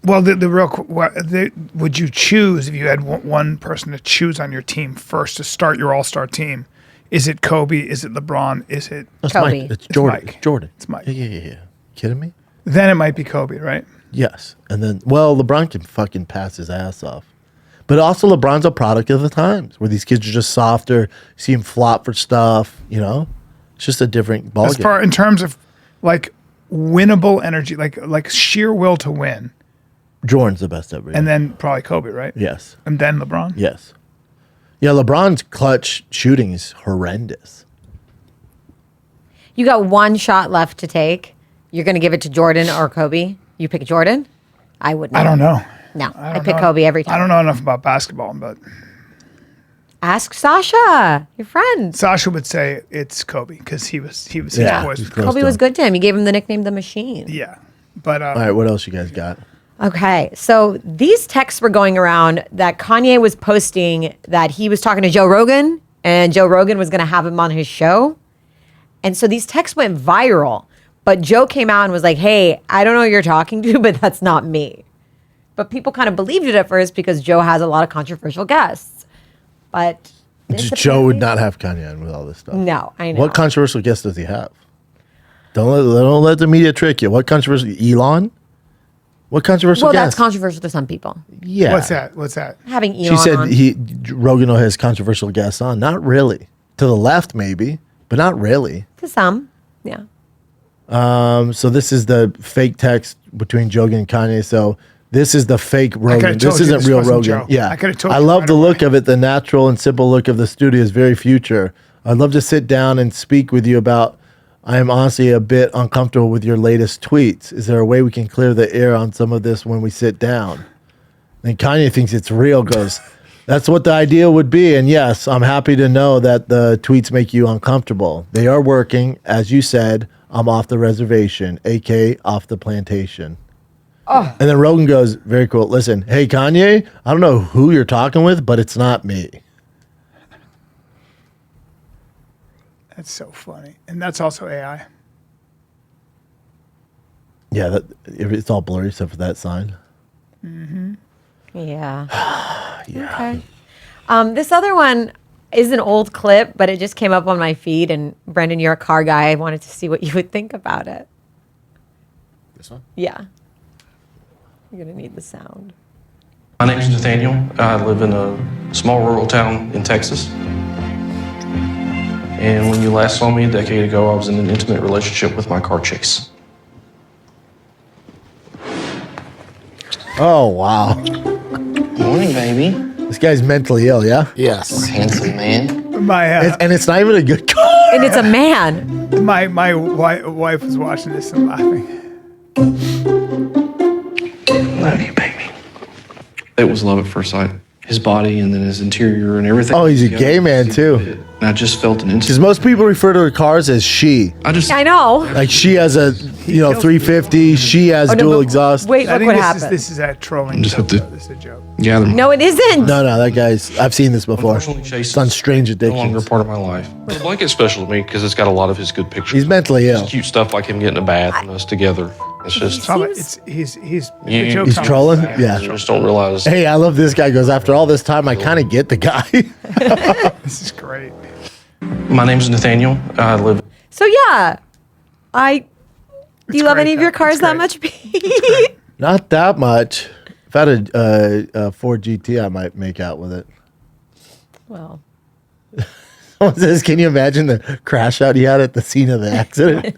Speaker 2: Well, would you choose if you had one person to choose on your team first to start your all-star team? Is it Kobe? Is it LeBron? Is it
Speaker 1: It's
Speaker 3: Kobe.
Speaker 1: Mike. It's Jordan.
Speaker 2: Mike.
Speaker 1: It's Jordan.
Speaker 2: It's Mike.
Speaker 1: Yeah. Kidding me?
Speaker 2: Then it might be Kobe, right?
Speaker 1: Yes. And then, LeBron can fucking pass his ass off. But also, LeBron's a product of the times where these kids are just softer. You see him flop for stuff, It's just a different ballgame.
Speaker 2: As far in terms of like winnable energy, like sheer will to win.
Speaker 1: Jordan's the best ever.
Speaker 2: And then probably Kobe, right?
Speaker 1: Yes.
Speaker 2: And then LeBron?
Speaker 1: Yes. Yeah, LeBron's clutch shooting is horrendous.
Speaker 3: You got one shot left to take. You're going to give it to Jordan or Kobe. You pick Jordan? I wouldn't.
Speaker 2: I don't know.
Speaker 3: No,
Speaker 2: I
Speaker 3: I
Speaker 2: don't
Speaker 3: pick
Speaker 2: know.
Speaker 3: Kobe every time.
Speaker 2: I don't know enough about basketball, but
Speaker 3: Ask Sasha, your friend.
Speaker 2: Sasha would say it's Kobe because he was his
Speaker 1: Yeah,
Speaker 2: voice.
Speaker 1: he's close
Speaker 3: Kobe
Speaker 1: to
Speaker 3: was
Speaker 1: him.
Speaker 3: good to him. He gave him the nickname the Machine.
Speaker 2: Yeah, but
Speaker 1: All right, what else you guys got?
Speaker 3: Okay, so these texts were going around that Kanye was posting that he was talking to Joe Rogan and Joe Rogan was going to have him on his show. And so these texts went viral. But Joe came out and was like, hey, I don't know who you're talking to, but that's not me. But people kind of believed it at first because Joe has a lot of controversial guests. But
Speaker 1: Joe would not have Kanye on with all this stuff.
Speaker 3: No, I know.
Speaker 1: What controversial guest does he have? Don't let the media trick you. What controversial? Elon? What controversial
Speaker 3: Well,
Speaker 1: guest?
Speaker 3: that's controversial to some people.
Speaker 1: Yeah.
Speaker 2: what's that?
Speaker 3: Having Elon
Speaker 1: She said
Speaker 3: on.
Speaker 1: Rogan has controversial guests on. Not really. To the left, maybe, but not really.
Speaker 3: To some, yeah.
Speaker 1: So this is the fake text between Rogan and Kanye. So this is the fake Rogan.
Speaker 2: told
Speaker 1: This
Speaker 2: you
Speaker 1: isn't
Speaker 2: this
Speaker 1: real
Speaker 2: wasn't
Speaker 1: Rogan.
Speaker 2: Joe.
Speaker 1: Yeah.
Speaker 2: I could've told
Speaker 1: I
Speaker 2: you
Speaker 1: love
Speaker 2: right
Speaker 1: the
Speaker 2: away.
Speaker 1: look of it. The natural and simple look of the studio is very future. I'd love to sit down and speak with you about. I am honestly a bit uncomfortable with your latest tweets. Is there a way we can clear the air on some of this when we sit down? And Kanye thinks it's real, goes, that's what the idea would be. And yes, I'm happy to know that the tweets make you uncomfortable. They are working. As you said, I'm off the reservation, aka off the plantation.
Speaker 3: Oh.
Speaker 1: And then Rogan goes, very cool. Listen, hey, Kanye, I don't know who you're talking with, but it's not me.
Speaker 2: That's so funny, and that's also AI.
Speaker 1: Yeah, it's all blurry except for that sign.
Speaker 3: Yeah. Okay. This other one is an old clip, but it just came up on my feed. And Brendan, you're a car guy. I wanted to see what you would think about it.
Speaker 4: This one?
Speaker 3: Yeah. You're going to need the sound.
Speaker 14: My name is Nathaniel. I live in a small rural town in Texas. And when you last saw me a decade ago, I was in an intimate relationship with my car chase.
Speaker 1: Oh, wow.
Speaker 14: Morning, baby.
Speaker 1: This guy's mentally ill, yeah?
Speaker 4: Yes.
Speaker 14: Handsome man.
Speaker 2: My
Speaker 1: And it's not even a good car.
Speaker 3: And it's a man.
Speaker 2: my wife was watching this and laughing.
Speaker 14: Love you, baby. It was love at first sight. His body and then his interior and everything.
Speaker 1: Oh, he's a gay man, too.
Speaker 14: And I just felt an
Speaker 1: Because
Speaker 14: instant.
Speaker 1: most people refer to their cars as she.
Speaker 3: I know.
Speaker 1: Like she has a, 350. She has dual exhaust.
Speaker 3: Wait,
Speaker 2: I
Speaker 3: look
Speaker 2: think
Speaker 3: what
Speaker 2: this
Speaker 3: happened.
Speaker 2: This is a trolling.
Speaker 14: Just
Speaker 2: joke,
Speaker 14: have to-
Speaker 2: though. This is a joke.
Speaker 14: gather my
Speaker 3: No, it isn't.
Speaker 1: No, that guy's. I've seen this before.
Speaker 14: Unfortunately, Chase
Speaker 1: It's on Strange
Speaker 14: no longer
Speaker 1: Addictions.
Speaker 14: part of my life. The blanket's special to me because it's got a lot of his good pictures.
Speaker 1: He's mentally ill.
Speaker 14: It's cute stuff like him getting a bath and us together. It's just
Speaker 2: He's the
Speaker 14: Yeah.
Speaker 2: joke's
Speaker 1: He's
Speaker 2: on
Speaker 1: trolling?
Speaker 2: his side.
Speaker 1: Yeah.
Speaker 14: you just don't realize.
Speaker 1: Hey, I love this guy. Goes, after all this time, I kind of get the guy.
Speaker 2: This is great.
Speaker 14: My name's Nathaniel. I live.
Speaker 3: So, yeah. Do you love
Speaker 2: great,
Speaker 3: any of your
Speaker 2: though.
Speaker 3: cars
Speaker 2: It's
Speaker 3: that
Speaker 2: great.
Speaker 3: much, Pete?
Speaker 1: Not that much. If I had a Ford GT, I might make out with it.
Speaker 3: Well,
Speaker 1: Someone says, can you imagine the crash out he had at the scene of the accident?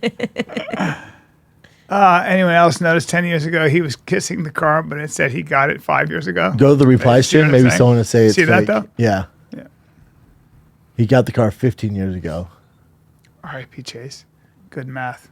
Speaker 2: Anyone else notice 10 years ago he was kissing the car, but it said he got it 5 years ago?
Speaker 1: Go to the reply
Speaker 2: See what
Speaker 1: stream.
Speaker 2: I'm
Speaker 1: Maybe
Speaker 2: saying?
Speaker 1: someone will say it's
Speaker 2: See that,
Speaker 1: fake.
Speaker 2: though?
Speaker 1: Yeah.
Speaker 2: Yeah.
Speaker 1: He got the car 15 years ago.
Speaker 2: R.I.P. Chase. Good math.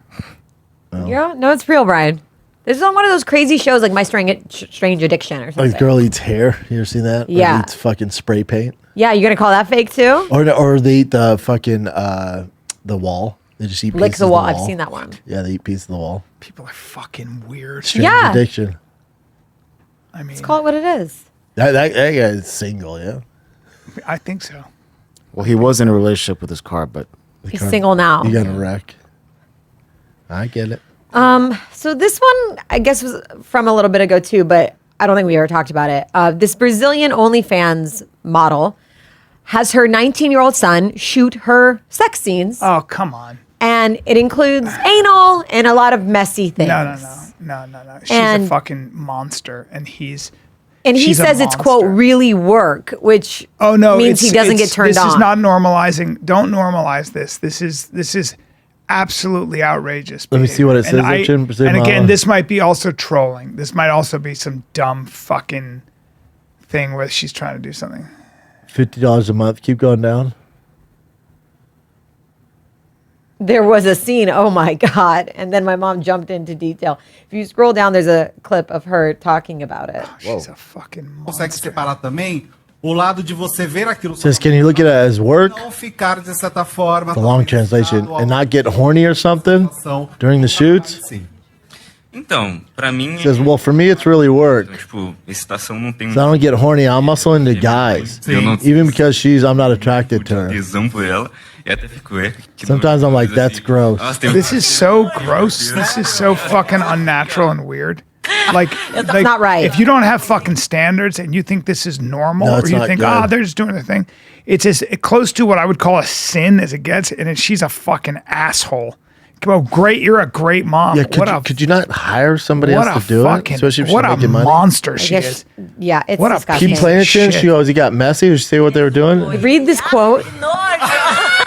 Speaker 3: yeah. No, it's real, Brian. This is on one of those crazy shows like My Strange Addiction or
Speaker 1: Like
Speaker 3: something.
Speaker 1: the girl eats hair. You ever seen that? Or
Speaker 3: Yeah.
Speaker 1: eats fucking spray paint.
Speaker 3: Yeah, you're going to call that fake too?
Speaker 1: Or they eat the fucking the wall. They just eat
Speaker 3: Lick
Speaker 1: pieces
Speaker 3: the
Speaker 1: of
Speaker 3: wall. I've seen that one.
Speaker 1: Yeah, they eat pieces of the wall.
Speaker 2: People are fucking weird.
Speaker 1: Strange
Speaker 3: Yeah.
Speaker 1: addiction.
Speaker 2: I mean,
Speaker 3: Let's call it what it is.
Speaker 1: That guy is single, yeah.
Speaker 2: I think so.
Speaker 4: Well, he was in a relationship with his car, but
Speaker 3: He's single now.
Speaker 1: You got a wreck. I get it.
Speaker 3: So this one, I guess, was from a little bit ago too, but I don't think we ever talked about it. This Brazilian OnlyFans model has her 19-year-old son shoot her sex scenes.
Speaker 2: Oh, come on.
Speaker 3: And it includes anal and a lot of messy things.
Speaker 2: No. She's a
Speaker 3: And-
Speaker 2: fucking monster, and he's.
Speaker 3: And he
Speaker 2: she's a
Speaker 3: says it's, quote,
Speaker 2: monster.
Speaker 3: really work, which
Speaker 2: Oh no,
Speaker 3: means he doesn't get turned
Speaker 2: this
Speaker 3: on.
Speaker 2: This is not normalizing. Don't normalize this. This is absolutely outrageous.
Speaker 1: Let me see what it says.
Speaker 2: And again, this might be also trolling. This might also be some dumb fucking thing where she's trying to do something.
Speaker 1: $50 a month. Keep going down.
Speaker 3: There was a scene, oh my God. And then my mom jumped into detail. If you scroll down, there's a clip of her talking about it.
Speaker 2: She's a fucking
Speaker 15: Consegue separar também o lado de você ver aquilo.
Speaker 1: Says, can you look at it as work?
Speaker 15: Não ficar de certa forma.
Speaker 1: The long translation. And not get horny or something during the shoots?
Speaker 16: Então, pra mim.
Speaker 1: Says, well, for me, it's really work.
Speaker 16: Tipo, excitação não tem.
Speaker 1: So I don't get horny. I'm muscle into guys. Even because I'm not attracted to her.
Speaker 16: Tesão por ela. E até fico
Speaker 1: Sometimes I'm like, that's gross.
Speaker 2: This is so gross. This is so fucking unnatural and weird. Like,
Speaker 3: That's not right.
Speaker 2: If you don't have fucking standards and you think this is normal,
Speaker 1: No,
Speaker 2: or
Speaker 1: it's
Speaker 2: you
Speaker 1: not
Speaker 2: think,
Speaker 1: good.
Speaker 2: they're just doing their thing, it's as close to what I would call a sin as it gets. And she's a fucking asshole. Well, great, you're a great mom.
Speaker 1: Yeah, could you not hire somebody else to do it? Especially if she's
Speaker 2: what a
Speaker 1: making money.
Speaker 2: monster she is.
Speaker 3: Yeah, it's
Speaker 2: What a
Speaker 3: disgusting.
Speaker 1: Keep playing it, Chin. She goes, he got messy. Did she say what they were doing?
Speaker 3: Read this quote.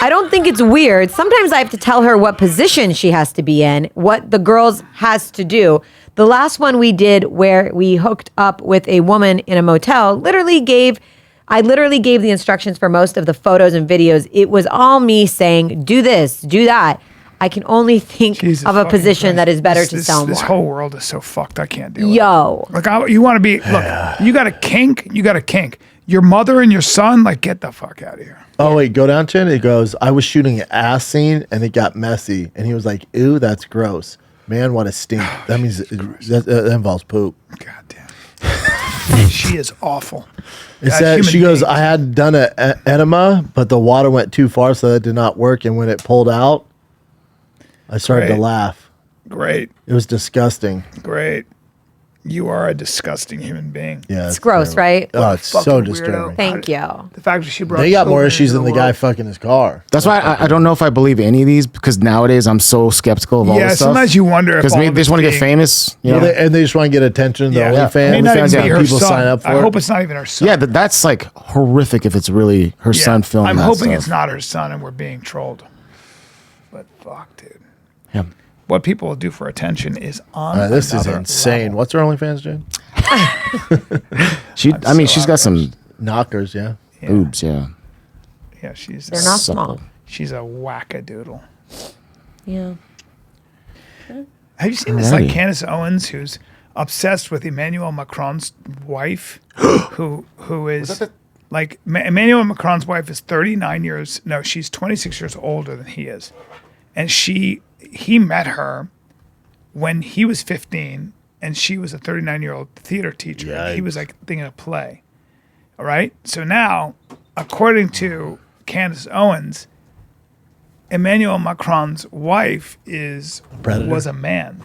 Speaker 3: I don't think it's weird. Sometimes I have to tell her what position she has to be in, what the girls has to do. The last one we did where we hooked up with a woman in a motel, I literally gave the instructions for most of the photos and videos. It was all me saying, do this, do that. I can only think of a position that is better to sell more.
Speaker 2: This whole world is so fucked. I can't deal with
Speaker 3: it.
Speaker 2: Like, you want to be, look, you got a kink, Your mother and your son, like, get the fuck out of here.
Speaker 1: Oh, wait, go down, Chin. It goes, I was shooting an ass scene and it got messy. And he was like, ew, that's gross. Man, what a stink. That means that involves poop.
Speaker 2: God damn. She is awful.
Speaker 1: It said, she goes, I had done an enema, but the water went too far, so that did not work. And when it pulled out, I started to laugh.
Speaker 2: Great.
Speaker 1: It was disgusting.
Speaker 2: Great. You are a disgusting human being.
Speaker 1: Yeah,
Speaker 3: It's gross, right?
Speaker 1: Oh, it's so disturbing.
Speaker 3: Thank you.
Speaker 2: The fact that she brought
Speaker 1: They got more
Speaker 2: children
Speaker 1: issues
Speaker 2: into
Speaker 1: than the guy
Speaker 2: world.
Speaker 1: fucking his car.
Speaker 4: That's why I don't know if I believe any of these, because nowadays I'm so skeptical of all this stuff.
Speaker 2: Sometimes you wonder if
Speaker 4: because
Speaker 2: all
Speaker 4: maybe
Speaker 2: of
Speaker 4: they just
Speaker 2: it's
Speaker 4: want to get
Speaker 2: being-
Speaker 4: famous. You know?
Speaker 1: And they just want to get attention. The
Speaker 2: Yeah.
Speaker 1: OnlyFans.
Speaker 2: May not even
Speaker 1: OnlyFans,
Speaker 2: be her
Speaker 1: people
Speaker 2: son.
Speaker 1: sign up for
Speaker 2: I
Speaker 1: it.
Speaker 2: hope it's not even her son.
Speaker 4: Yeah, that's like horrific if it's really her son filming
Speaker 2: I'm
Speaker 4: that
Speaker 2: hoping
Speaker 4: stuff.
Speaker 2: it's not her son and we're being trolled. But fuck, dude.
Speaker 4: Yeah.
Speaker 2: What people will do for attention is on
Speaker 1: This is
Speaker 2: another
Speaker 1: insane.
Speaker 2: level.
Speaker 1: What's her OnlyFans, Jen?
Speaker 4: She's got some
Speaker 1: knockers, yeah.
Speaker 4: boobs, yeah.
Speaker 2: Yeah, she's
Speaker 3: They're not small.
Speaker 2: She's a wackadoodle.
Speaker 3: Yeah.
Speaker 2: Have you seen this like
Speaker 4: Alrighty.
Speaker 2: Candace Owens, who's obsessed with Emmanuel Macron's wife, who is like Emmanuel Macron's wife is 39 years. No, she's 26 years older than he is, and he met her when he was 15, and she was a 39-year-old theater teacher. And he was like thinking a play. All right, so now, according to Candace Owens, Emmanuel Macron's wife was a man.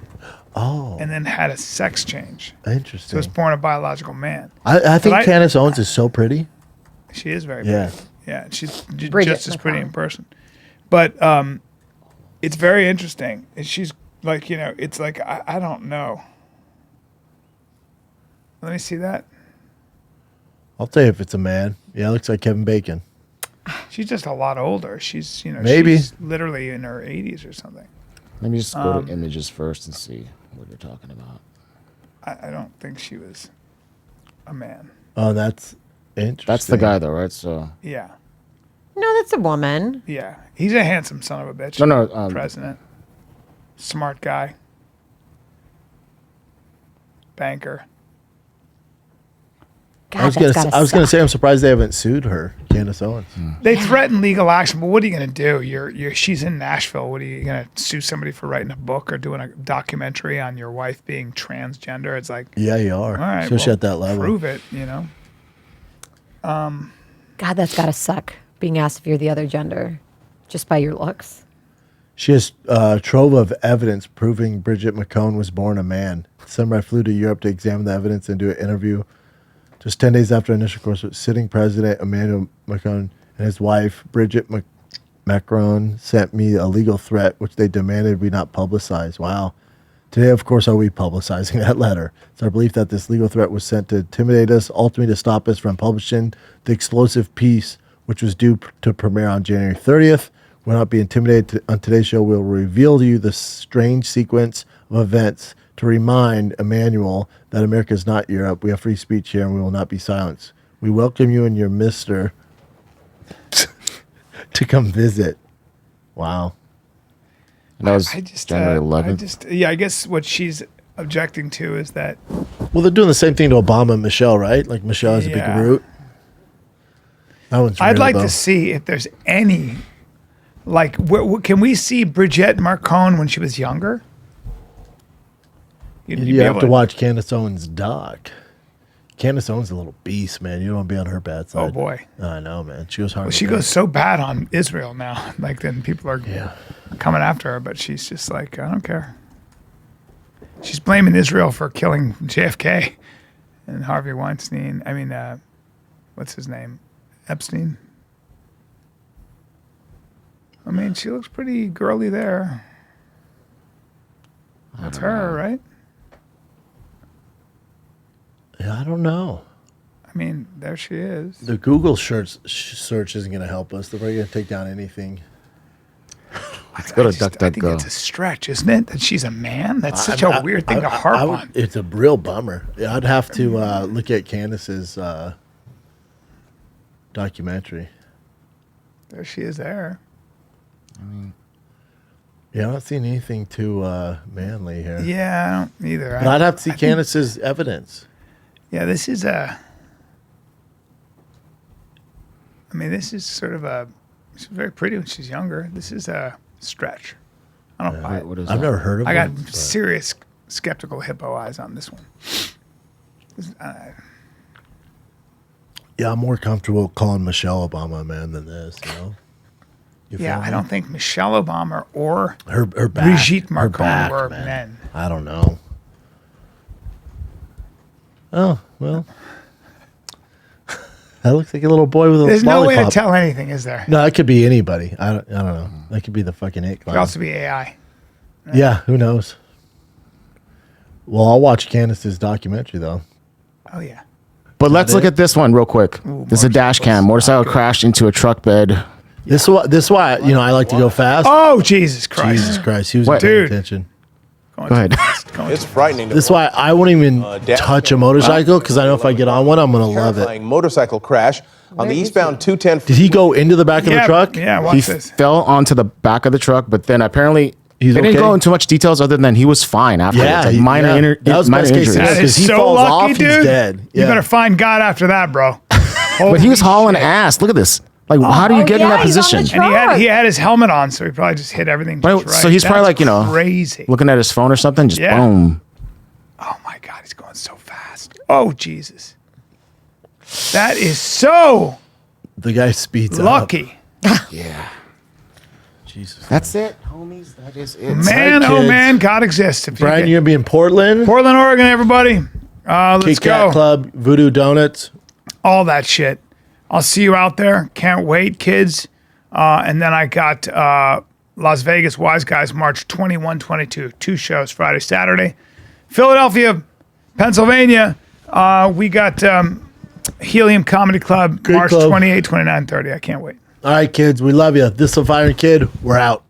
Speaker 1: Oh.
Speaker 2: And then had a sex change.
Speaker 1: Interesting.
Speaker 2: So was born a biological man.
Speaker 1: I think
Speaker 2: But
Speaker 1: Candace Owens is so pretty.
Speaker 2: She is very
Speaker 1: Yeah.
Speaker 2: pretty. Yeah, she's
Speaker 3: Bridget
Speaker 2: just as pretty in
Speaker 3: McConnell.
Speaker 2: person. But it's very interesting. And she's like, it's like, I don't know. Let me see that.
Speaker 1: I'll tell you if it's a man. Yeah, it looks like Kevin Bacon.
Speaker 2: She's just a lot older. She's,
Speaker 1: Maybe.
Speaker 2: she's literally in her 80s or something.
Speaker 4: Let me just go to images first and see what you're talking about.
Speaker 2: I don't think she was a man.
Speaker 1: Oh, that's interesting.
Speaker 4: That's the guy, though, right? So
Speaker 2: Yeah.
Speaker 3: No, that's a woman.
Speaker 2: Yeah. He's a handsome son of a bitch.
Speaker 4: No,
Speaker 2: President. Smart guy. Banker.
Speaker 1: I was gonna say I'm surprised they haven't sued her, Candace Owens.
Speaker 2: They threaten legal action, but what are you going to do? She's in Nashville. What are you going to sue somebody for writing a book or doing a documentary on your wife being transgender? It's like,
Speaker 1: Yeah, you are.
Speaker 2: all right,
Speaker 1: Especially
Speaker 2: well,
Speaker 1: at that level.
Speaker 2: prove it.
Speaker 3: God, that's gotta suck. Being asked if you're the other gender, just by your looks.
Speaker 1: She has a trove of evidence proving Bridget McCone was born a man. December, I flew to Europe to examine the evidence and do an interview. Just 10 days after initial course, sitting president Emmanuel Macron and his wife, Bridget Macron, sent me a legal threat, which they demanded we not publicize. Wow. Today, of course, are we publicizing that letter? It's our belief that this legal threat was sent to intimidate us, ultimately to stop us from publishing the explosive piece, which was due to premiere on January 30th. will not be intimidated. On today's show, we'll reveal to you the strange sequence of events to remind Emmanuel that America is not Europe. We have free speech here, and we will not be silenced. We welcome you and your mister to come visit. Wow.
Speaker 4: And that was January 11th.
Speaker 2: I guess what she's objecting to is that.
Speaker 1: Well, they're doing the same thing to Obama and Michelle, right? Like Michelle has a big root. That one's
Speaker 2: I'd
Speaker 1: real,
Speaker 2: like
Speaker 1: though.
Speaker 2: to see if there's any, like, can we see Brigitte Marcon when she was younger?
Speaker 1: You have to watch Candace Owens' doc. Candace Owens is a little beast, man. You don't want to be on her bad side.
Speaker 2: Oh, boy.
Speaker 1: I know, man. She goes hard.
Speaker 2: Well, she goes so bad on Israel now. Like, then people are coming after her, but she's just like, I don't care. She's blaming Israel for killing JFK and Harvey Weinstein. I mean, what's his name? Epstein. I mean, she looks pretty girly there. That's her, right?
Speaker 1: Yeah, I don't know.
Speaker 2: I mean, there she is.
Speaker 1: The Google search isn't going to help us. They're probably going to take down anything.
Speaker 4: Let's go to
Speaker 2: I think
Speaker 4: DuckDuckGo.
Speaker 2: it's a stretch, isn't it? That she's a man? That's such a weird thing to harp on.
Speaker 1: It's a real bummer. Yeah, I'd have to look at Candace's documentary.
Speaker 2: There she is there.
Speaker 1: Yeah, I'm not seeing anything too manly here.
Speaker 2: Yeah, I don't either.
Speaker 1: But I'd have to see Candace's evidence.
Speaker 2: Yeah, this is a. I mean, this is sort of a. She's very pretty when she's younger. This is a stretch. I don't buy it.
Speaker 1: I've never heard of it.
Speaker 2: I got serious skeptical hippo eyes on this one.
Speaker 1: Yeah, I'm more comfortable calling Michelle Obama a man than this, you know? You
Speaker 2: Yeah,
Speaker 1: feel
Speaker 2: I
Speaker 1: me?
Speaker 2: don't think Michelle Obama or
Speaker 1: her back,
Speaker 2: Brigitte
Speaker 1: her
Speaker 2: Marcon
Speaker 1: back,
Speaker 2: were
Speaker 1: man.
Speaker 2: men.
Speaker 1: I don't know. Oh, well. That looks like a little boy with a
Speaker 2: There's no way to
Speaker 1: lollipop.
Speaker 2: tell anything, is there?
Speaker 1: No, it could be anybody. I don't know. That could be the fucking it
Speaker 2: It
Speaker 1: clown.
Speaker 2: could also be AI.
Speaker 1: Yeah, who knows? Well, I'll watch Candace's documentary, though.
Speaker 2: Oh, yeah.
Speaker 4: But let's look at this one real quick. This is a dash cam. Motorcycle crashed into a truck bed.
Speaker 1: This is why I like to go fast.
Speaker 2: Oh, Jesus Christ.
Speaker 1: Jesus Christ. He was
Speaker 4: What?
Speaker 1: paying
Speaker 2: Dude.
Speaker 1: attention.
Speaker 4: Go ahead.
Speaker 17: It's frightening.
Speaker 1: This is why I won't even touch a motorcycle, because I know if I get on one, I'm going to love it.
Speaker 17: Terrifying motorcycle crash on the eastbound 210.
Speaker 1: Did he go into the back of the truck?
Speaker 2: Yeah,
Speaker 4: He
Speaker 2: watch this.
Speaker 4: fell onto the back of the truck, but then apparently
Speaker 1: He's
Speaker 4: they didn't
Speaker 1: okay?
Speaker 4: go into much details other than he was fine after.
Speaker 1: Yeah,
Speaker 4: Like minor
Speaker 1: that was
Speaker 4: minor
Speaker 1: best case
Speaker 4: injuries.
Speaker 1: scenario.
Speaker 2: That
Speaker 1: Because
Speaker 2: is
Speaker 1: he
Speaker 2: so
Speaker 1: falls
Speaker 2: lucky,
Speaker 1: off, he's
Speaker 2: dude.
Speaker 1: dead.
Speaker 2: You
Speaker 1: Yeah.
Speaker 2: better find God after that, bro.
Speaker 4: But he was hauling ass. Look at this. Like, how do you get in that
Speaker 3: he's on the
Speaker 4: position?
Speaker 2: And he had his helmet on, so he probably just hit everything just
Speaker 4: Right,
Speaker 2: right.
Speaker 4: so he's probably
Speaker 2: That's
Speaker 4: like, you know,
Speaker 2: crazy.
Speaker 4: looking at his phone or something, just
Speaker 2: Yeah.
Speaker 4: boom.
Speaker 2: Oh my God, he's going so fast. Oh Jesus, that is so
Speaker 1: The guy speeds up.
Speaker 2: lucky.
Speaker 4: Yeah.
Speaker 1: Jesus.
Speaker 4: That's it, homies. That is it.
Speaker 2: Man,
Speaker 1: Right,
Speaker 2: oh
Speaker 1: kids.
Speaker 2: man, God exists. If
Speaker 1: Brian,
Speaker 2: you
Speaker 1: you're going to be in Portland?
Speaker 2: Portland, Oregon, everybody. Let's
Speaker 1: Kit Kat
Speaker 2: go.
Speaker 1: Club, Voodoo Donuts.
Speaker 2: All that shit. I'll see you out there. Can't wait, kids. And then I got Las Vegas Wise Guys March 21, 22. 2 shows, Friday, Saturday. Philadelphia, Pennsylvania. We got Helium Comedy Club
Speaker 1: Great
Speaker 2: March
Speaker 1: club.
Speaker 2: 28, 29, 30. I can't wait.
Speaker 1: All right, kids, we love you. This is the Fire Kid. We're out.